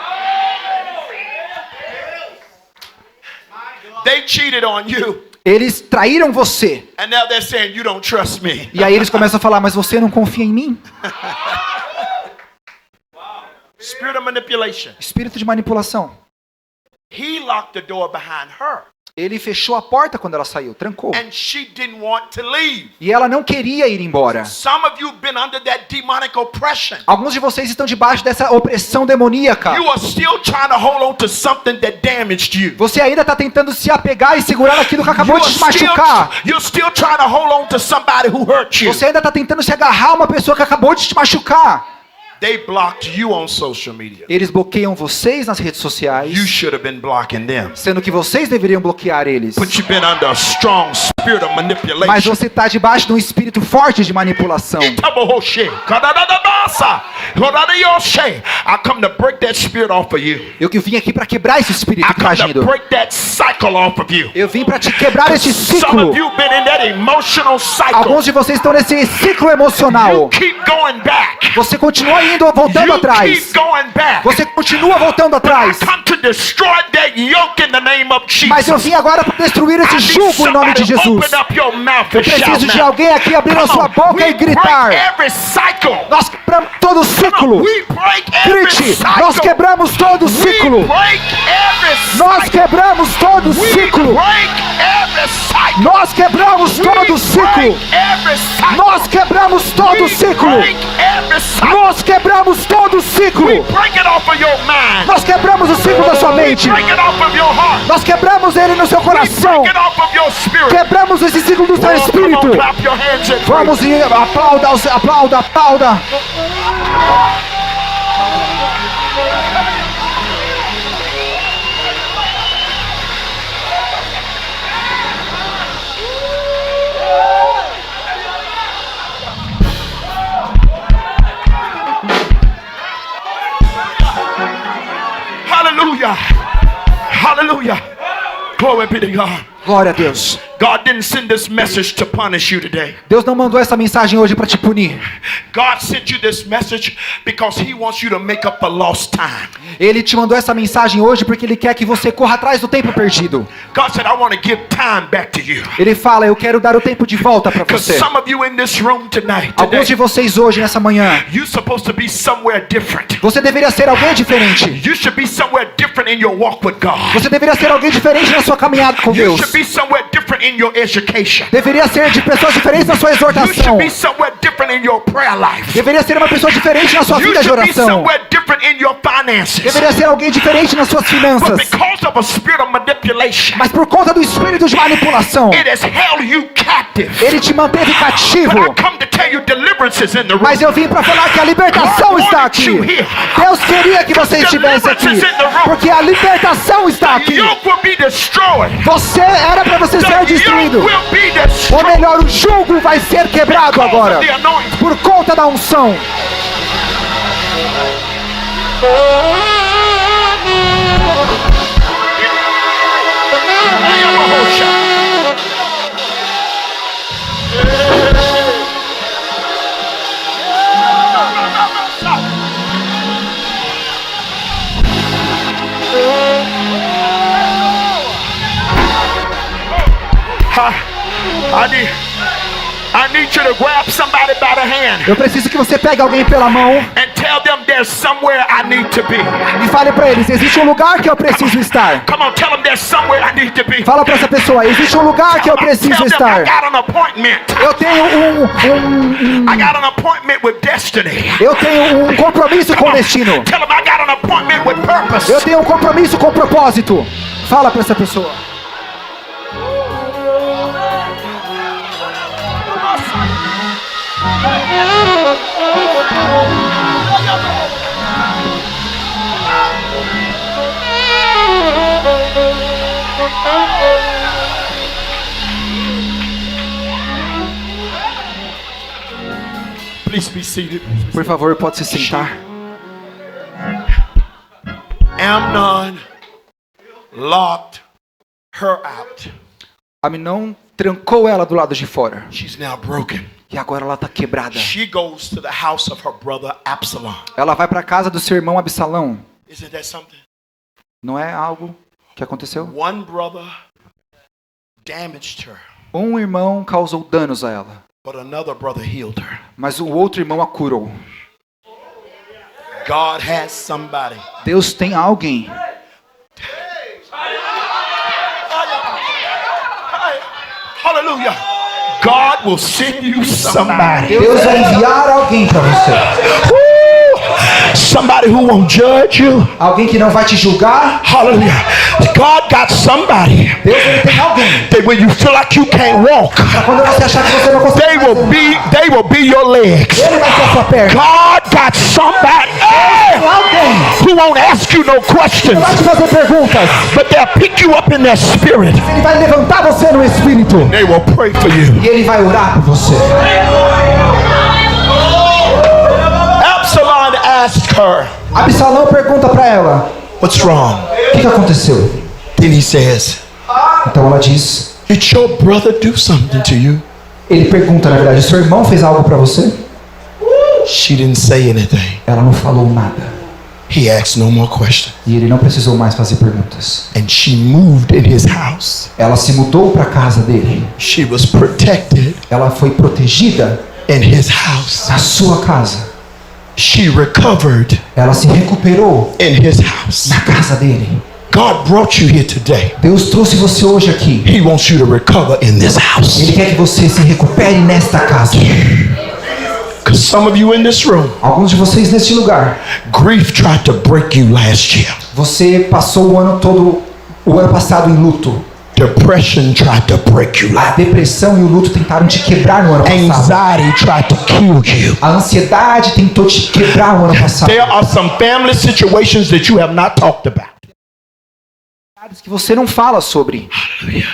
S1: They cheated on you,
S2: Eles traíram você.
S1: and now they're saying you don't trust me.
S2: E aí eles começam a falar, mas você não confia em mim?
S1: Spirit of manipulation.
S2: Espírito de manipulação.
S1: He locked the door behind her,
S2: Ele fechou a porta quando ela saiu, trancou.
S1: and she didn't want to leave.
S2: E ela não queria ir embora.
S1: Some of you have been under that demonic oppression.
S2: Alguns de vocês estão debaixo dessa opressão demoníaca.
S1: You are still trying to hold on to something that damaged you.
S2: Você ainda está tentando se apegar e segurar aquilo que acabou de te machucar.
S1: You're still trying to hold on to somebody who hurt you.
S2: Você ainda está tentando se agarrar a uma pessoa que acabou de te machucar.
S1: They blocked you on social media.
S2: Eles bloqueiam vocês nas redes
S1: You
S2: sociais,
S1: should have been blocking them.
S2: sendo que vocês deveriam bloquear eles.
S1: But you've been under a strong spirit of
S2: Mas
S1: manipulation.
S2: você está debaixo de um espírito forte de manipulação.
S1: Itabohoshe, kadadadabasa, hodadayoshe. I come to break that spirit off of you.
S2: Eu que vim aqui para quebrar esse espírito
S1: I
S2: que está
S1: come to
S2: agindo.
S1: break that cycle off of you.
S2: Eu vim para te quebrar esse
S1: Some
S2: ciclo.
S1: of you been in that emotional cycle.
S2: Alguns de vocês estão nesse ciclo emocional.
S1: You keep going back.
S2: Você continua indo, voltando
S1: You
S2: atrás.
S1: keep going back.
S2: Você continua voltando atrás.
S1: I come to destroy that yoke in the name of Jesus.
S2: Mas eu vim agora para destruir
S1: I
S2: esse
S1: need
S2: jugo em nome de
S1: somebody to
S2: Jesus.
S1: open up your mouth
S2: Eu
S1: and shout
S2: preciso de
S1: now.
S2: alguém aqui abrindo a sua boca
S1: We
S2: e gritar.
S1: break every cycle.
S2: Nós quebramos todo o ciclo.
S1: We break every
S2: Grite,
S1: cycle.
S2: nós quebramos todo o
S1: We
S2: ciclo.
S1: break every
S2: Nós
S1: cycle.
S2: quebramos todo o
S1: We
S2: ciclo.
S1: break every cycle.
S2: Nós quebramos
S1: We
S2: todo o ciclo.
S1: break every cycle.
S2: Nós quebramos todo o
S1: We
S2: ciclo.
S1: break every cycle.
S2: Nós quebramos todo o
S1: We
S2: ciclo.
S1: break it off of your mind.
S2: Nós quebramos o ciclo da sua
S1: We
S2: mente.
S1: break it off of your heart.
S2: Nós quebramos ele no seu
S1: We
S2: coração.
S1: break it off of your spirit.
S2: Quebramos esse ciclo do seu
S1: Oh, come
S2: espírito.
S1: on, clap your hands and
S2: Vamos
S1: praise.
S2: e aplauda, aplauda, aplauda.
S1: Hallelujah. Hallelujah. Glory be to God.
S2: Glória a Deus.
S1: God didn't send this message to punish you today.
S2: Deus não mandou essa mensagem hoje para te punir.
S1: God sent you this message because He wants you to make up for lost time.
S2: Ele te mandou essa mensagem hoje porque Ele quer que você corra atrás do tempo perdido.
S1: God said, I want to give time back to you.
S2: Ele fala, eu quero dar o tempo de volta para
S1: Because
S2: você.
S1: some of you in this room tonight,
S2: Alguns de
S1: today,
S2: vocês hoje, nessa manhã,
S1: you're supposed to be somewhere different.
S2: você deveria ser alguém diferente.
S1: You should be somewhere different in your walk with God.
S2: Você deveria ser alguém diferente na sua caminhada com
S1: You
S2: Deus.
S1: should be somewhere different in your education.
S2: Deveria ser de pessoas diferentes na sua
S1: You
S2: exortação.
S1: should be somewhere different in your prayer life.
S2: Deveria ser uma pessoa diferente na sua
S1: You
S2: vida de
S1: should be
S2: oração.
S1: somewhere different in your finances.
S2: Deveria ser alguém diferente nas suas
S1: But
S2: finanças.
S1: because of a spirit of manipulation,
S2: Mas por conta do espírito de manipulação,
S1: it has held you captive.
S2: ele te manteve
S1: But
S2: cativo.
S1: I come to tell you deliverance is in the room.
S2: Mas eu vim para falar que a libertação está aqui. Deus queria que você estivesse aqui. Porque a libertação está
S1: The
S2: aqui.
S1: yoke will be destroyed.
S2: Você era para você
S1: The
S2: ser
S1: yoke
S2: destruído.
S1: will be
S2: Ou
S1: destroyed.
S2: melhor, o jugo vai ser quebrado
S1: Because
S2: agora.
S1: of the anointing.
S2: Por conta da unção.
S1: I need you to grab somebody by the hand
S2: Eu preciso que você pegue alguém pela mão
S1: and tell them there's somewhere I need to be.
S2: e fale para eles, existe um lugar que eu preciso estar.
S1: Come on, tell them there's somewhere I need to be.
S2: Fala para essa pessoa, existe um lugar que eu
S1: Tell
S2: preciso
S1: them I
S2: estar.
S1: got an appointment.
S2: Eu tenho
S1: I got an appointment with destiny.
S2: eu tenho um compromisso com o destino.
S1: Tell them I got an appointment with purpose.
S2: Eu tenho um compromisso com propósito. Fala para essa pessoa.
S1: Please be seated.
S2: Por favor, pode se sentar.
S1: Amnon locked her out.
S2: Aminon trancou ela do lado de fora.
S1: She's now broken.
S2: E agora ela está quebrada.
S1: She goes to the house of her brother Absalom.
S2: Ela vai para a casa do seu irmão Absalão.
S1: Isn't that something?
S2: Não é algo que aconteceu?
S1: One brother damaged her,
S2: Um irmão causou danos a ela,
S1: but another brother healed her.
S2: mas o outro irmão a curou.
S1: God has somebody.
S2: Deus tem alguém.
S1: Hallelujah. God will send you somebody.
S2: Deus vai enviar alguém para você.
S1: somebody who won't judge you.
S2: Alguém que não vai te julgar.
S1: Hallelujah. God got somebody
S2: Deus, ele tem alguém.
S1: that when you feel like you can't walk,
S2: Quando você achar que você não consegue
S1: they
S2: mais
S1: will be your legs.
S2: ele vai ser a sua perna.
S1: God got somebody
S2: Tem alguém.
S1: who won't ask you no questions,
S2: Não vai te fazer perguntas.
S1: but they'll pick you up in their spirit.
S2: Ele vai levantar você no espírito.
S1: They will pray for you.
S2: E ele vai orar por você.
S1: Absalom asked her,
S2: Absalão pergunta para ela:
S1: "What's wrong?"
S2: o que aconteceu?
S1: Then he says,
S2: Então ela diz:
S1: "Did your brother do something to you?"
S2: ele pergunta, na verdade, seu irmão fez algo para você?
S1: She didn't say anything.
S2: Ela não falou nada.
S1: He asked no more questions.
S2: E ele não precisou mais fazer perguntas.
S1: And she moved in his house.
S2: Ela se mudou para a casa dele.
S1: She was protected
S2: Ela foi protegida
S1: in his house.
S2: na sua casa.
S1: She recovered
S2: Ela se recuperou
S1: in his house.
S2: na casa dele.
S1: God brought you here today.
S2: Deus trouxe você hoje aqui.
S1: He wants you to recover in this house.
S2: Ele quer que você se recupere nesta casa.
S1: Because some of you in this room,
S2: Alguns de vocês neste lugar,
S1: grief tried to break you last year.
S2: você passou o ano todo, o ano passado em luto.
S1: Depression tried to break you.
S2: A depressão e o luto tentaram te quebrar no ano passado.
S1: Anxiety tried to kill you.
S2: A ansiedade tentou te quebrar no ano passado.
S1: There are some family situations that you have not talked about.
S2: Que você não fala sobre,
S1: Hallelujah.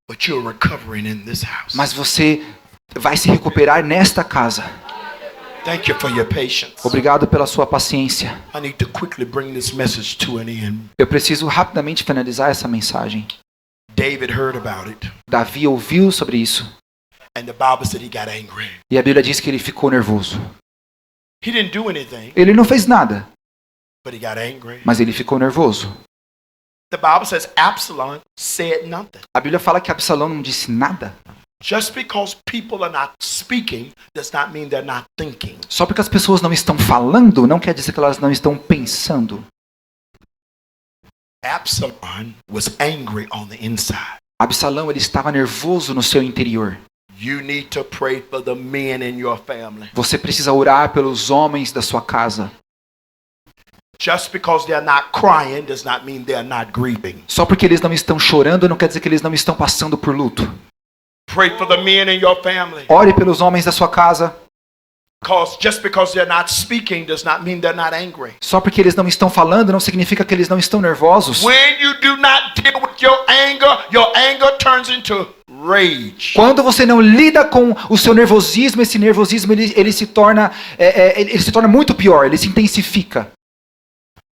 S1: But you're recovering in this house.
S2: mas você vai se recuperar nesta casa.
S1: Thank you for your patience.
S2: Obrigado pela sua paciência.
S1: I need to quickly bring this message to an end.
S2: Eu preciso rapidamente finalizar essa mensagem.
S1: David heard about it,
S2: Davi ouviu sobre isso.
S1: and the Bible said he got angry.
S2: E a Bíblia diz que ele ficou nervoso.
S1: He didn't do anything,
S2: Ele não fez nada,
S1: but he got angry.
S2: mas ele ficou nervoso.
S1: The Bible says Absalom said nothing.
S2: A Bíblia fala que Absalão não disse nada.
S1: Just because people are not speaking does not mean they're not thinking.
S2: Só porque as pessoas não estão falando, não quer dizer que elas não estão pensando.
S1: Absalom was angry on the inside.
S2: Absalão, ele estava nervoso no seu interior.
S1: You need to pray for the men in your family.
S2: Você precisa orar pelos homens da sua casa.
S1: Just because they're not crying does not mean they're not grieving.
S2: Só porque eles não estão chorando, não quer dizer que eles não estão passando por luto.
S1: Pray for the men in your family.
S2: Ore pelos homens da sua casa.
S1: Just because they're not speaking does not mean they're not angry.
S2: Só porque eles não estão falando, não significa que eles não estão nervosos.
S1: When you do not deal with your anger turns into rage.
S2: Quando você não lida com o seu nervosismo, esse nervosismo ele se torna muito pior, ele se intensifica.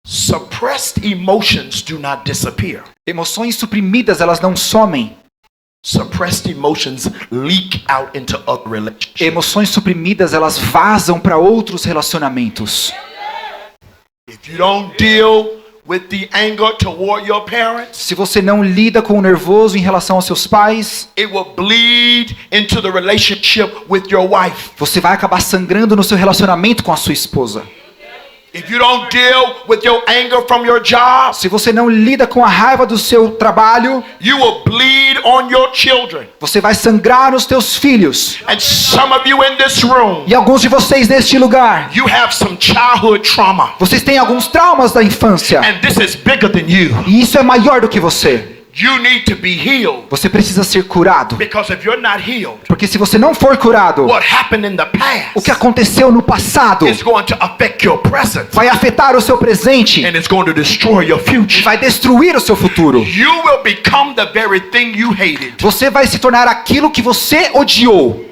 S1: Suppressed emotions do not disappear.
S2: Emoções suprimidas, elas não somem.
S1: Suppressed emotions leak out into other relationships.
S2: Emoções suprimidas, elas vazam para outros relacionamentos.
S1: If you don't deal with the anger toward your parents,
S2: Se você não lida com o nervoso em relação aos seus pais,
S1: it will bleed into the relationship with your wife.
S2: você vai acabar sangrando no seu relacionamento com a sua esposa.
S1: If you don't deal with your anger from your job,
S2: Se você não lida com a raiva do seu trabalho,
S1: you will bleed on your children.
S2: você vai sangrar nos teus filhos.
S1: And some of you in this room,
S2: E alguns de vocês neste lugar,
S1: you have some childhood trauma.
S2: vocês têm alguns traumas da infância.
S1: And this is bigger than you.
S2: E isso é maior do que você.
S1: You need to be healed.
S2: Você precisa ser curado.
S1: Because if you're not healed,
S2: Porque se você não for curado,
S1: what happened in the
S2: o que
S1: past
S2: aconteceu no passado
S1: is going to affect your present.
S2: vai afetar o seu presente
S1: And it's going to destroy your
S2: e
S1: future.
S2: vai destruir o seu futuro.
S1: You will become the very thing you hated.
S2: Você vai se tornar aquilo que você odiou.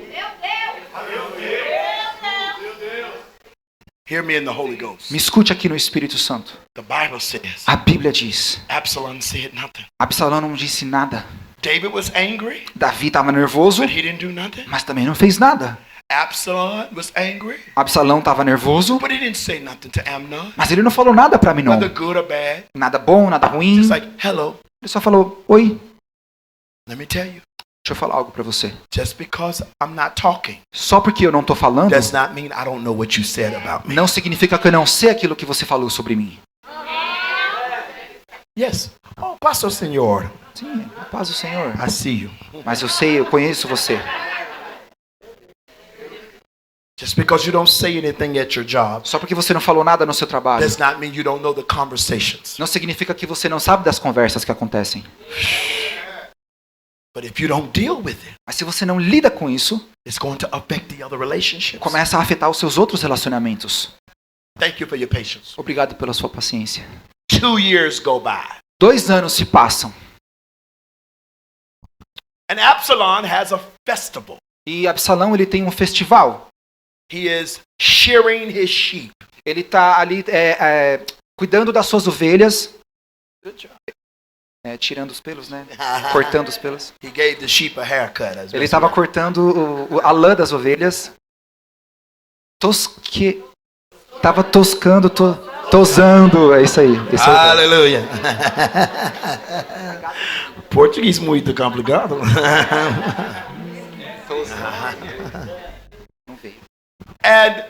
S1: Hear me in the Holy Ghost.
S2: Me escute aqui no Espírito Santo.
S1: The Bible says
S2: A Bíblia diz:
S1: Absalom said nothing.
S2: Absalão não disse nada.
S1: David was angry,
S2: Davi estava nervoso,
S1: but he didn't do nothing.
S2: mas também não fez nada.
S1: Absalom was angry,
S2: Absalão estava nervoso,
S1: but he didn't say nothing to Amnon.
S2: mas ele não falou nada para Aminon.
S1: Whether good or bad.
S2: Nada bom, nada ruim.
S1: Just like, hello,
S2: Ele só falou: oi,
S1: let me tell you.
S2: deixa eu falar algo para você.
S1: Just because I'm not talking
S2: Só porque eu não tô falando,
S1: does not mean I don't know what you said about me.
S2: não significa que eu não sei aquilo que você falou sobre mim.
S1: Yes. Oh, Pastor Senor,
S2: Sim, a paz do Senhor.
S1: I see you.
S2: Mas eu sei, eu conheço você.
S1: Just because you don't say anything at your job
S2: Só porque você não falou nada no seu trabalho,
S1: does not mean you don't know the conversations.
S2: não significa que você não sabe das conversas que acontecem.
S1: But if you don't deal with it,
S2: Mas se você não lida com isso,
S1: it's going to affect the other relationships.
S2: começa a afetar os seus outros relacionamentos.
S1: Thank you for your patience.
S2: Obrigado pela sua paciência.
S1: 2 years go by.
S2: 2 anos se passam.
S1: And Absalom has a festival.
S2: E Absalão, ele tem um festival.
S1: He is shearing his sheep.
S2: Ele está ali cuidando das suas ovelhas, tirando os pelos, né? Cortando os pelos.
S1: He gave the sheep a haircut.
S2: Ele estava cortando a lã das ovelhas. Tava toscando, tosando. É isso aí. Esse é o
S1: Aleluia. Português muito complicado.
S2: Não veio.
S1: And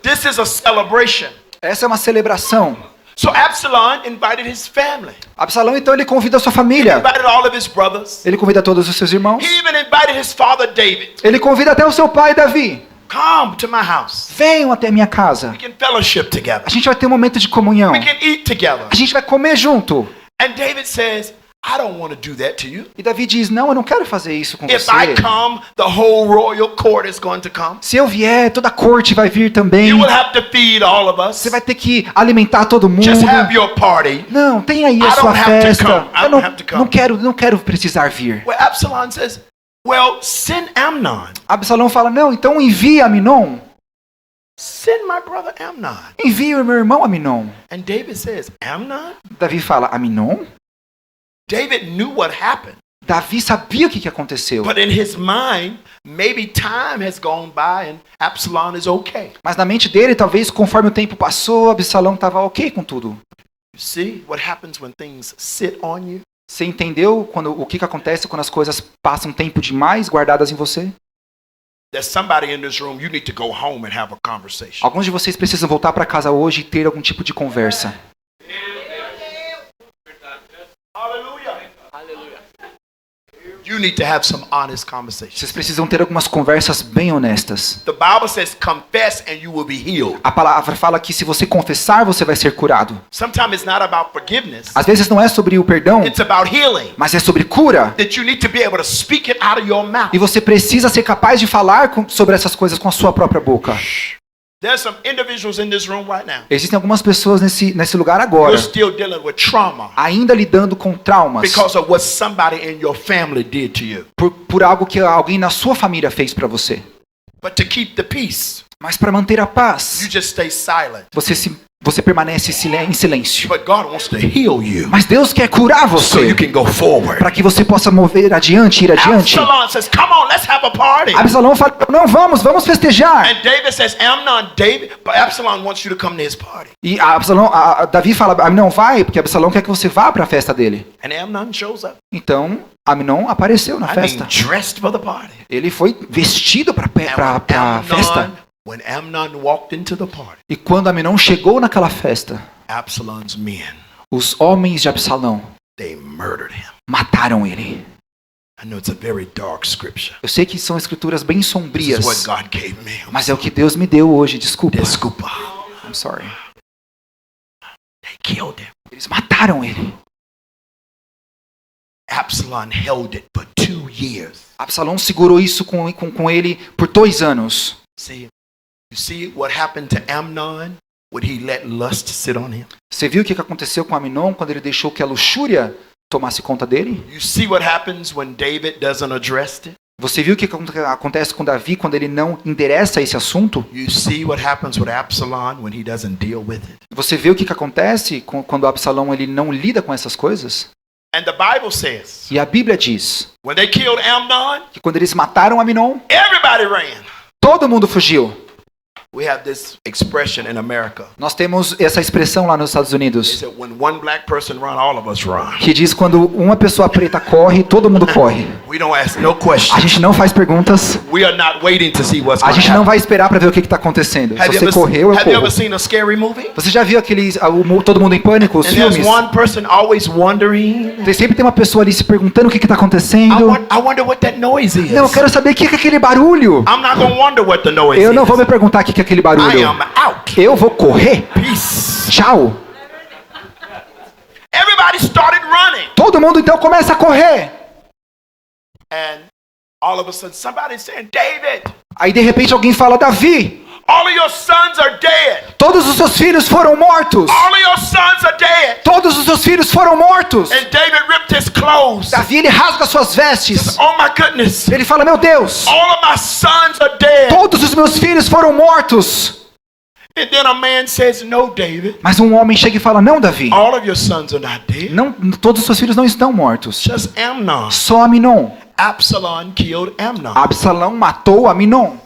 S1: this is a celebration.
S2: Essa é uma celebração.
S1: So Absalom invited his family.
S2: Absalão, então, ele convida a sua família.
S1: Invited all of his brothers.
S2: Ele convida todos os seus irmãos.
S1: He even invited his father David.
S2: Ele convida até o seu pai, Davi.
S1: Come to my house.
S2: Venham até a minha casa.
S1: We can fellowship together.
S2: A gente vai ter um momento de comunhão.
S1: We can eat together.
S2: A gente vai comer junto.
S1: And David says, I don't want to do that to you.
S2: E Davi diz, não, eu não quero fazer isso com
S1: If
S2: você.
S1: I come, the whole royal court is going to come.
S2: Se eu vier, toda a corte vai vir também.
S1: You will have to feed all of us.
S2: Você vai ter que alimentar todo mundo.
S1: Just have your party.
S2: Não, tem aí
S1: I
S2: a sua
S1: don't have to
S2: festa.
S1: come. I
S2: Eu
S1: don't have to come.
S2: não quero precisar vir.
S1: Well, Absalom says, well, send Amnon.
S2: Absalão fala, não, então envie Aminon.
S1: Send my brother Amnon.
S2: Envie o meu irmão Aminon.
S1: And David says, Amnon?
S2: Davi fala, Aminon?
S1: David knew what happened.
S2: Davi sabia o que aconteceu.
S1: But in his mind, maybe time has gone by and Absalom is okay.
S2: Mas na mente dele, talvez conforme o tempo passou, Absalão estava ok com tudo.
S1: You see what happens when things sit on you?
S2: Você entendeu o que acontece quando as coisas passam tempo demais guardadas em você?
S1: There's somebody in this room, you need to go home and have a conversation.
S2: Alguns de vocês precisam voltar para casa hoje e ter algum tipo de conversa.
S1: Hallelujah. You need to have some honest conversations.
S2: Vocês precisam ter algumas conversas bem honestas.
S1: The Bible says confess and you will be healed.
S2: A palavra fala que se você confessar, você vai ser curado.
S1: Sometimes it's not about forgiveness.
S2: Às vezes não é sobre o perdão,
S1: It's about healing.
S2: mas é sobre cura.
S1: That you need to be able to speak it out of your mouth.
S2: E você precisa ser capaz de falar sobre essas coisas com a sua própria boca.
S1: There's some individuals in this room right now.
S2: Existem algumas pessoas nesse lugar agora,
S1: You're still dealing with trauma
S2: ainda lidando com traumas
S1: because of what somebody in your family did to you.
S2: por algo que alguém na sua família fez para você.
S1: But to keep the peace,
S2: Mas para manter a paz,
S1: you just stay silent.
S2: você permanece em silêncio.
S1: But God wants to heal you
S2: Mas Deus quer curar
S1: so
S2: você
S1: you can go forward.
S2: para que você possa ir adiante.
S1: Absalom says, come on, let's have a party.
S2: Absalão fala, não, vamos festejar.
S1: And David says, Amnon, but Absalom wants you to come to his party.
S2: E Davi fala, não vai, porque Absalão quer que você vá para a festa dele.
S1: And Amnon shows up.
S2: Então, Aminon apareceu na festa.
S1: Dressed for the party.
S2: Ele foi vestido para a festa.
S1: When Amnon walked into the party,
S2: E quando Aminon chegou naquela festa,
S1: Absalom's men,
S2: os homens de Absalão
S1: they murdered him.
S2: mataram ele.
S1: I know it's a very dark scripture.
S2: Eu sei que são escrituras bem
S1: This is
S2: sombrias,
S1: what God gave me.
S2: mas é o que Deus me deu hoje, desculpa.
S1: Desculpa.
S2: I'm sorry.
S1: They killed him.
S2: Eles mataram ele.
S1: Absalom held it for 2 years.
S2: Absalão segurou isso com ele por 2 anos.
S1: See, you see what happened to Amnon when he let lust sit on him?
S2: Você viu o que aconteceu com Aminon quando ele deixou que a luxúria tomasse conta dele?
S1: You see what happens when David doesn't address it?
S2: Você viu o que acontece com Davi quando ele não endereça esse assunto?
S1: You see what happens with Absalom when he doesn't deal with it?
S2: Você vê o que acontece quando Absalão ele não lida com essas coisas?
S1: And the Bible says,
S2: E a Bíblia diz
S1: when they killed Amnon,
S2: que quando eles mataram Aminon,
S1: everybody ran.
S2: todo mundo fugiu.
S1: We have this expression in America.
S2: Nós temos essa expressão lá nos Estados
S1: They
S2: Unidos,
S1: said, when one black person run, all of us run.
S2: que diz quando uma pessoa preta corre, todo mundo corre.
S1: We don't ask no
S2: A
S1: questions.
S2: gente não faz perguntas,
S1: We are not waiting to see what's
S2: a
S1: going to
S2: gente não
S1: happen.
S2: vai esperar pra ver o que está acontecendo. Se
S1: Have you
S2: você correu, eu
S1: have you
S2: corro.
S1: ever seen a scary movie?
S2: Você já viu aqueles Todo Mundo em Pânico, os
S1: And there's
S2: filmes?
S1: one person always wondering,
S2: Sempre tem uma pessoa ali se perguntando o que está acontecendo.
S1: I wonder what that noise is.
S2: Não, eu quero saber o que é aquele barulho.
S1: I'm not going to wonder what the noise
S2: Eu não
S1: is.
S2: vou me perguntar o que é aquele
S1: I
S2: barulho.
S1: am out.
S2: Eu vou correr.
S1: Peace.
S2: Tchau.
S1: Everybody started running.
S2: Todo mundo então começa a correr.
S1: And all of a sudden somebody's saying, David,
S2: Aí de repente alguém fala, Davi,
S1: all of your sons are dead.
S2: todos os seus filhos foram mortos.
S1: All of your sons are dead.
S2: Todos os seus filhos foram mortos.
S1: And David ripped his clothes.
S2: Davi, ele rasga suas vestes.
S1: Oh my goodness.
S2: Ele fala, meu Deus,
S1: All of my sons are dead.
S2: todos os meus filhos foram mortos.
S1: And then a man says, no, David.
S2: Mas um homem chega e fala, não, Davi,
S1: All of your sons are not dead.
S2: não, todos os seus filhos não estão mortos.
S1: Just Amnon.
S2: Só Aminon.
S1: Absalom killed Amnon.
S2: Absalão matou Aminon.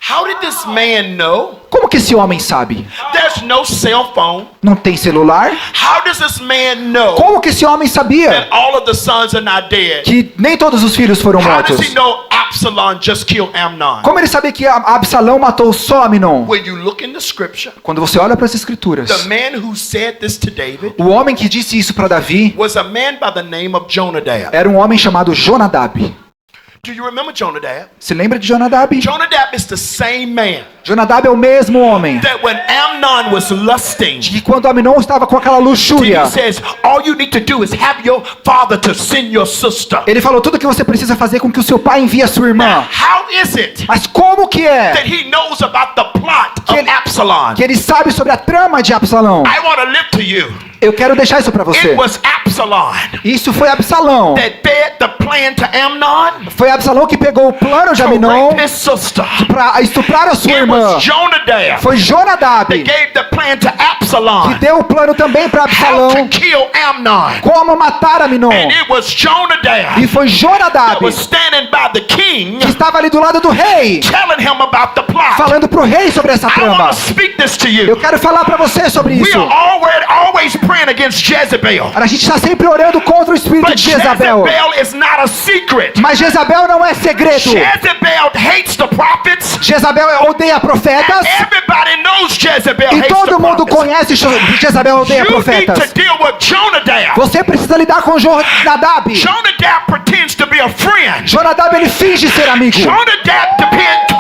S1: How did this man know?
S2: Como que esse homem sabe?
S1: There's no cell phone.
S2: Não tem celular?
S1: How does this man know
S2: Como que esse homem sabia
S1: that all of the sons are not dead?
S2: que nem todos os filhos foram
S1: How does
S2: mortos?
S1: he know Absalom just killed Amnon?
S2: Como ele sabia que Absalão matou só Aminon?
S1: When you look in the scripture,
S2: Quando você olha para as escrituras,
S1: the man who said this to David
S2: o homem que disse isso para Davi
S1: was a man by the name of Jonadab.
S2: era um homem chamado Jonadab.
S1: Do you remember Jonadab?
S2: Se lembra de Jonadab?
S1: Jonadab is the same man
S2: Jonadab é o mesmo homem
S1: that when Amnon was lusting,
S2: que quando Aminon estava com aquela luxúria,
S1: he says, all you need to do is have your father to send your sister.
S2: ele falou tudo que você precisa fazer com que o seu pai envie a sua irmã.
S1: How is it
S2: Mas como que é
S1: that he knows about the plot
S2: Que
S1: of
S2: ele-
S1: Absalom?
S2: que ele sabe sobre a trama de Absalão?
S1: I want to live to you.
S2: Eu quero deixar isso para você.
S1: It was Absalom
S2: Isso foi Absalão.
S1: that fed the plan to Amnon
S2: Foi Absalão que pegou o plano de
S1: to
S2: Aminon
S1: rape his sister.
S2: para estuprar a sua
S1: It
S2: irmã.
S1: was Jonadab
S2: Foi Jonadab
S1: that gave the plan to
S2: que
S1: Absalom
S2: deu o plano também para
S1: how to
S2: Absalão
S1: kill Amnon.
S2: como matar Aminon.
S1: And it was Jonadab
S2: E foi Jonadab
S1: that was standing by the king
S2: que estava ali do lado do rei,
S1: telling him about the plot.
S2: falando pro rei sobre essa
S1: I
S2: trama.
S1: want to speak this to
S2: Eu
S1: you.
S2: quero falar para você sobre
S1: We
S2: isso.
S1: are always praying against Jezebel.
S2: A gente está sempre orando contra o espírito
S1: But
S2: de Jezabel.
S1: Jezebel is not a secret.
S2: Mas Jezabel não é segredo.
S1: Jezebel hates the prophets.
S2: Jezabel odeia profetas.
S1: Everybody knows Jezebel
S2: E
S1: hates the
S2: todo mundo
S1: prophets.
S2: conhece Jezabel odeia
S1: You need
S2: profetas.
S1: to deal with Jonadab.
S2: Você precisa lidar com Jonadab.
S1: Jonadab pretends to be a friend.
S2: Jonadab ele finge ser amigo.
S1: Jonadab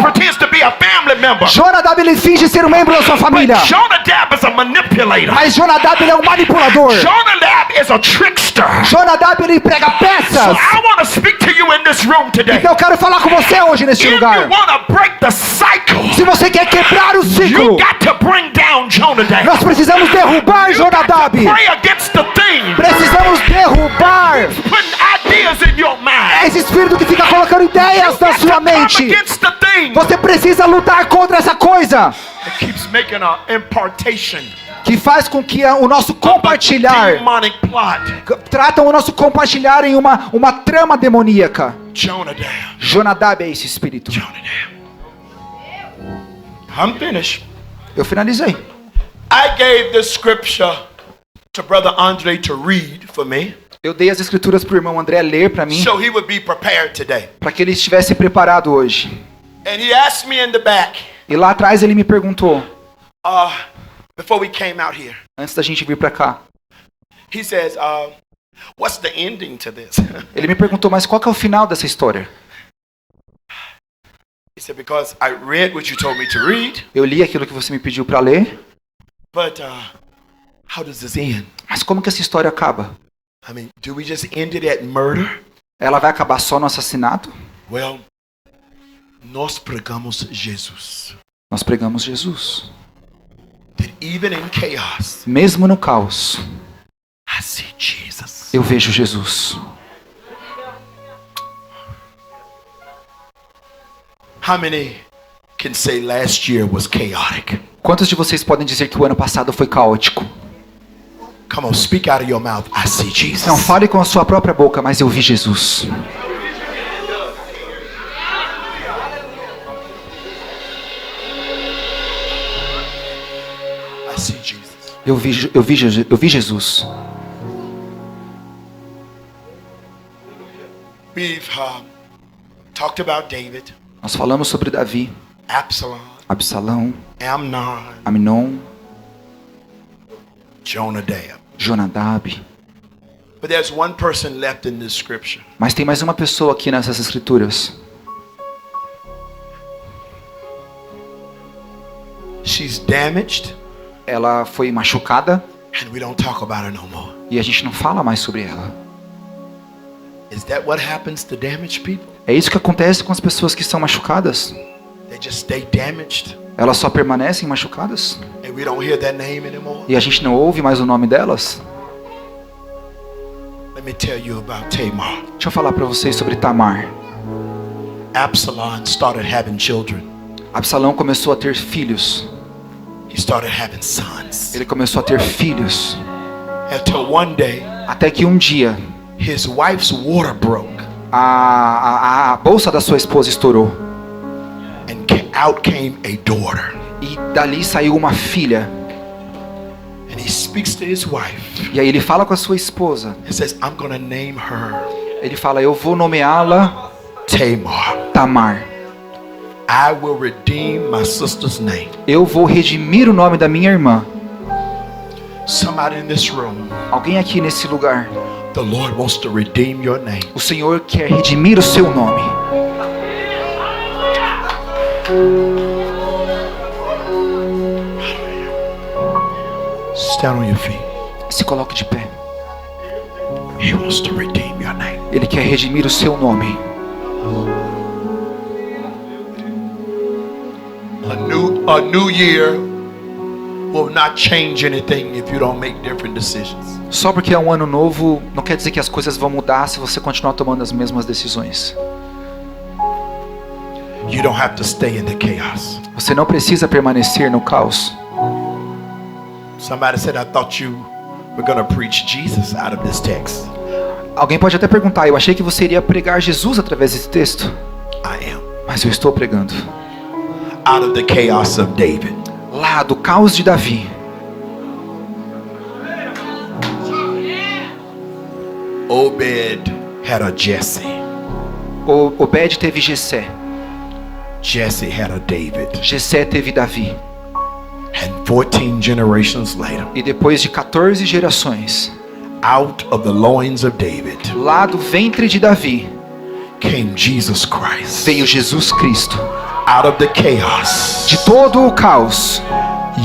S1: pretends to be a family member.
S2: Jonadab ele finge ser um membro da sua família.
S1: But Jonadab is a manipulator.
S2: Mas Jonadab ele é um manipulador.
S1: Jonadab is a trickster.
S2: Jonadab ele prega
S1: So
S2: peças.
S1: I want to speak to you in this room today.
S2: Então eu quero falar com você hoje neste
S1: If you
S2: lugar.
S1: want to break the cycle,
S2: Se você quer quebrar o
S1: you
S2: ciclo,
S1: got to bring down Jonadab.
S2: nós precisamos derrubar Jonadab.
S1: Pray against the thing
S2: Precisamos derrubar
S1: putting ideas in your mind.
S2: esse espírito que fica colocando ideias na
S1: Got to
S2: sua
S1: come
S2: mente.
S1: against the thing
S2: Você precisa lutar contra essa coisa
S1: that keeps making an impartation
S2: que faz com que o nosso compartilhar
S1: demonic plot.
S2: tratam o nosso compartilhar em uma trama demoníaca.
S1: Jonadab.
S2: Jonadab é esse espírito.
S1: Jonadab. I'm finished.
S2: Eu finalizei.
S1: I gave this scripture to Brother Andre to read for me,
S2: Eu dei as escrituras para o irmão André ler para mim,
S1: so he would be prepared today.
S2: para que ele estivesse preparado hoje.
S1: And he asked me in the back,
S2: E lá atrás ele me perguntou,
S1: before we came out here,
S2: antes da gente vir para cá,
S1: he says, what's the ending to this?
S2: ele me perguntou, mas qual que é o final dessa história?
S1: He said, because I read what you told me to read,
S2: Eu li aquilo que você me pediu para ler,
S1: but how does this end?
S2: mas como que essa história acaba?
S1: I mean, do we just end it at murder?
S2: Ela vai acabar só no assassinato?
S1: Well, nós pregamos Jesus.
S2: Nós pregamos Jesus.
S1: That even in chaos,
S2: Mesmo no caos,
S1: I see Jesus.
S2: eu vejo Jesus.
S1: How many can say last year was chaotic?
S2: Quantos de vocês podem dizer que o ano passado foi caótico?
S1: Come on, speak out of your mouth. I see Jesus.
S2: Não, fale com a sua própria boca, mas eu vi Jesus.
S1: see Jesus.
S2: Eu vi Jesus.
S1: We've talked about David,
S2: Nós falamos sobre Davi,
S1: Absalom,
S2: Absalão,
S1: Amnon,
S2: Aminon,
S1: Jonadab.
S2: Jonadab.
S1: But there's one person left in this scripture.
S2: Mas tem mais uma pessoa aqui nessas escrituras.
S1: She's damaged,
S2: Ela foi machucada
S1: and we don't talk about her no more.
S2: e a gente não fala mais sobre ela.
S1: Is that what happens to damaged people?
S2: É isso que acontece com as pessoas que são machucadas.
S1: They just stay damaged,
S2: Elas só permanecem machucadas
S1: and we don't hear their name anymore.
S2: e a gente não ouve mais o nome delas.
S1: Let me tell you about Tamar.
S2: Deixa eu falar para vocês sobre Tamar.
S1: Absalom started having children.
S2: Absalão começou a ter filhos.
S1: He started having sons.
S2: Ele começou a ter filhos.
S1: Until one day,
S2: Até que um dia,
S1: his wife's water broke,
S2: a bolsa da sua esposa estourou.
S1: and out came a daughter.
S2: E dali saiu uma filha.
S1: And he speaks to his wife
S2: E aí ele fala com a sua esposa.
S1: and says, I'm going to name her
S2: Ele fala, eu vou nomeá-la
S1: Tamar.
S2: Tamar.
S1: I will redeem my sister's name.
S2: Eu vou redimir o nome da minha irmã.
S1: Somebody in this room,
S2: Alguém aqui nesse lugar.
S1: the Lord wants to redeem your name.
S2: O Senhor quer redimir o seu nome.
S1: Stand on your feet.
S2: Se coloque de pé.
S1: He wants to redeem your name.
S2: Ele quer redimir o seu nome.
S1: A new year will not change anything if you don't make different decisions.
S2: Só porque é um ano novo, não quer dizer que as coisas vão mudar se você continuar tomando as mesmas decisões.
S1: You don't have to stay in the chaos.
S2: Você não precisa permanecer no caos.
S1: Somebody said, I thought you were going to preach Jesus out of this text.
S2: Alguém pode até perguntar, eu achei que você iria pregar Jesus através desse texto.
S1: I am.
S2: Mas eu estou pregando.
S1: Out of the chaos of David.
S2: Lá do caos de Davi.
S1: Obed had a Jesse.
S2: Obed teve Jessé.
S1: Jesse had a David.
S2: Jessé teve Davi.
S1: And 14 generations later,
S2: E depois de 14 gerações,
S1: out of the loins of David,
S2: lá do ventre de Davi,
S1: came Jesus Christ.
S2: veio Jesus Cristo.
S1: Out of the chaos,
S2: De todo o caos,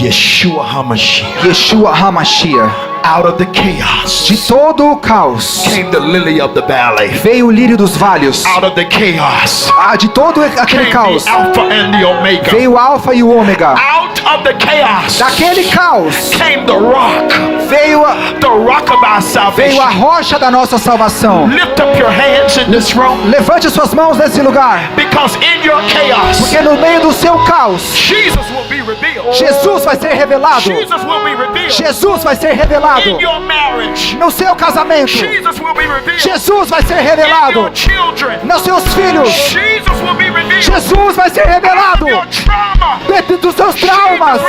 S1: Yeshua HaMashiach.
S2: Yeshua HaMashiach.
S1: Out of the chaos,
S2: De todo o caos,
S1: came the lily of the valley.
S2: veio o lírio dos vales.
S1: Out of the chaos,
S2: De todo aquele
S1: came
S2: caos,
S1: the Alpha and the Omega.
S2: veio o Alfa e o Ômega.
S1: Out of the chaos,
S2: Daquele caos,
S1: came the rock,
S2: veio
S1: the rock of our
S2: a
S1: salvation.
S2: rocha da nossa salvação.
S1: Lift up your hands in this room,
S2: Levante suas mãos nesse lugar,
S1: because in your chaos,
S2: porque no meio do seu caos,
S1: Jesus will be revealed.
S2: Jesus vai ser revelado.
S1: Jesus will be revealed.
S2: Jesus vai ser revelado.
S1: In your marriage,
S2: No seu casamento,
S1: Jesus will be revealed.
S2: Jesus vai ser
S1: In
S2: revelado.
S1: your children,
S2: Nos seus filhos,
S1: Jesus will be revealed.
S2: Jesus vai ser revelado.
S1: Your trauma,
S2: Dentro dos seus traumas,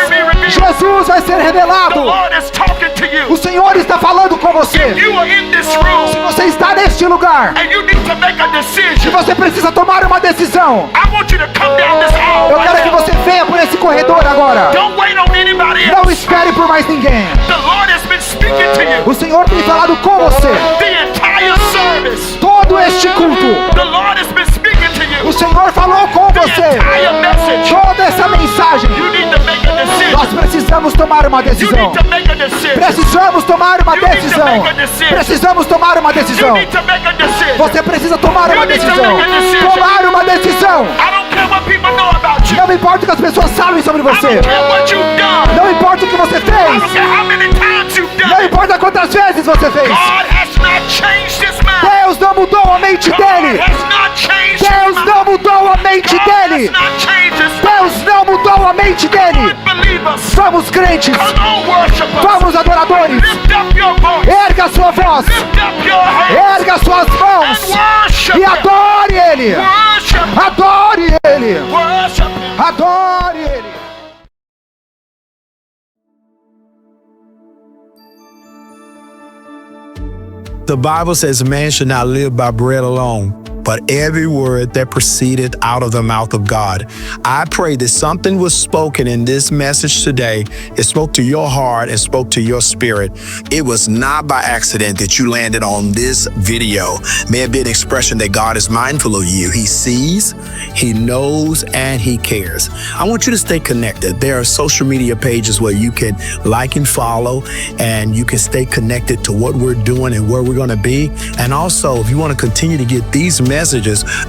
S2: Jesus vai ser
S1: the
S2: revelado.
S1: Lord is talking to you.
S2: O Senhor está falando com você.
S1: You are in this room
S2: Você está neste lugar
S1: and you need to make a
S2: e
S1: decision.
S2: você precisa tomar uma decisão.
S1: I want you to come down this hall
S2: Eu
S1: right
S2: quero que
S1: now.
S2: você venha por esse corredor agora.
S1: Don't wait on anybody
S2: Não
S1: else.
S2: espere por mais ninguém.
S1: The Lord has been speaking to you.
S2: O Senhor tem falado com você.
S1: The entire service,
S2: Todo este culto,
S1: the Lord has been speaking to you.
S2: o Senhor falou com
S1: The
S2: você.
S1: entire message,
S2: Toda essa mensagem,
S1: you need to make a
S2: nós
S1: decision.
S2: precisamos tomar uma
S1: You
S2: decisão.
S1: need to make a decision.
S2: Precisamos tomar uma
S1: You need to
S2: decisão.
S1: make a decision.
S2: Precisamos tomar uma
S1: You
S2: decisão.
S1: need to make a decision.
S2: Você precisa tomar uma
S1: You need to
S2: decisão.
S1: make a decision.
S2: Tomar uma decisão.
S1: I don't care what people know about you.
S2: Não importa o que as pessoas sabem sobre
S1: I
S2: você.
S1: don't care what you've done.
S2: Não importa o que você
S1: I
S2: fez.
S1: don't care how many times you've done
S2: Não
S1: it.
S2: importa quantas vezes você fez.
S1: God has not changed his mind.
S2: Deus não mudou a mente
S1: God
S2: dele.
S1: has not changed his
S2: Deus
S1: mind.
S2: não mudou a mente
S1: God
S2: dele.
S1: has not changed his mind.
S2: Deus não mudou a mente dele.
S1: Believers,
S2: Somos crentes.
S1: come on, worshipers.
S2: Somos adoradores.
S1: Lift up your voice.
S2: Erga a sua voz.
S1: Lift up your hands
S2: Erga suas
S1: and
S2: mãos.
S1: worship
S2: E
S1: him.
S2: adore Ele.
S1: Worship,
S2: Adore Ele.
S1: worship him.
S2: Adore Ele.
S3: The Bible says man should not live by bread alone, but every word that proceeded out of the mouth of God. I pray that something was spoken in this message today. It spoke to your heart and spoke to your spirit. It was not by accident that you landed on this video. May it be an expression that God is mindful of you. He sees, He knows, and He cares. I want you to stay connected. There are social media pages where you can like and follow, and you can stay connected to what we're doing and where we're going to be. And also, if you want to continue to get these messages,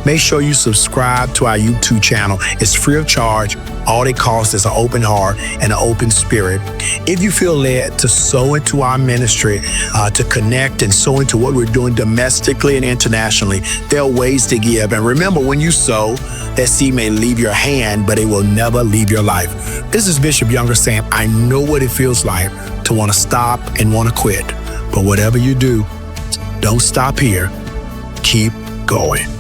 S3: make sure you subscribe to our YouTube channel. It's free of charge. All it costs is an open heart and an open spirit. If you feel led to sow into our ministry, to connect and sow into what we're doing domestically and internationally, there are ways to give. And remember, when you sow, that seed may leave your hand, but it will never leave your life. This is Bishop Younger saying, I know what it feels like to want to stop and want to quit. But whatever you do, don't stop here. Keep going.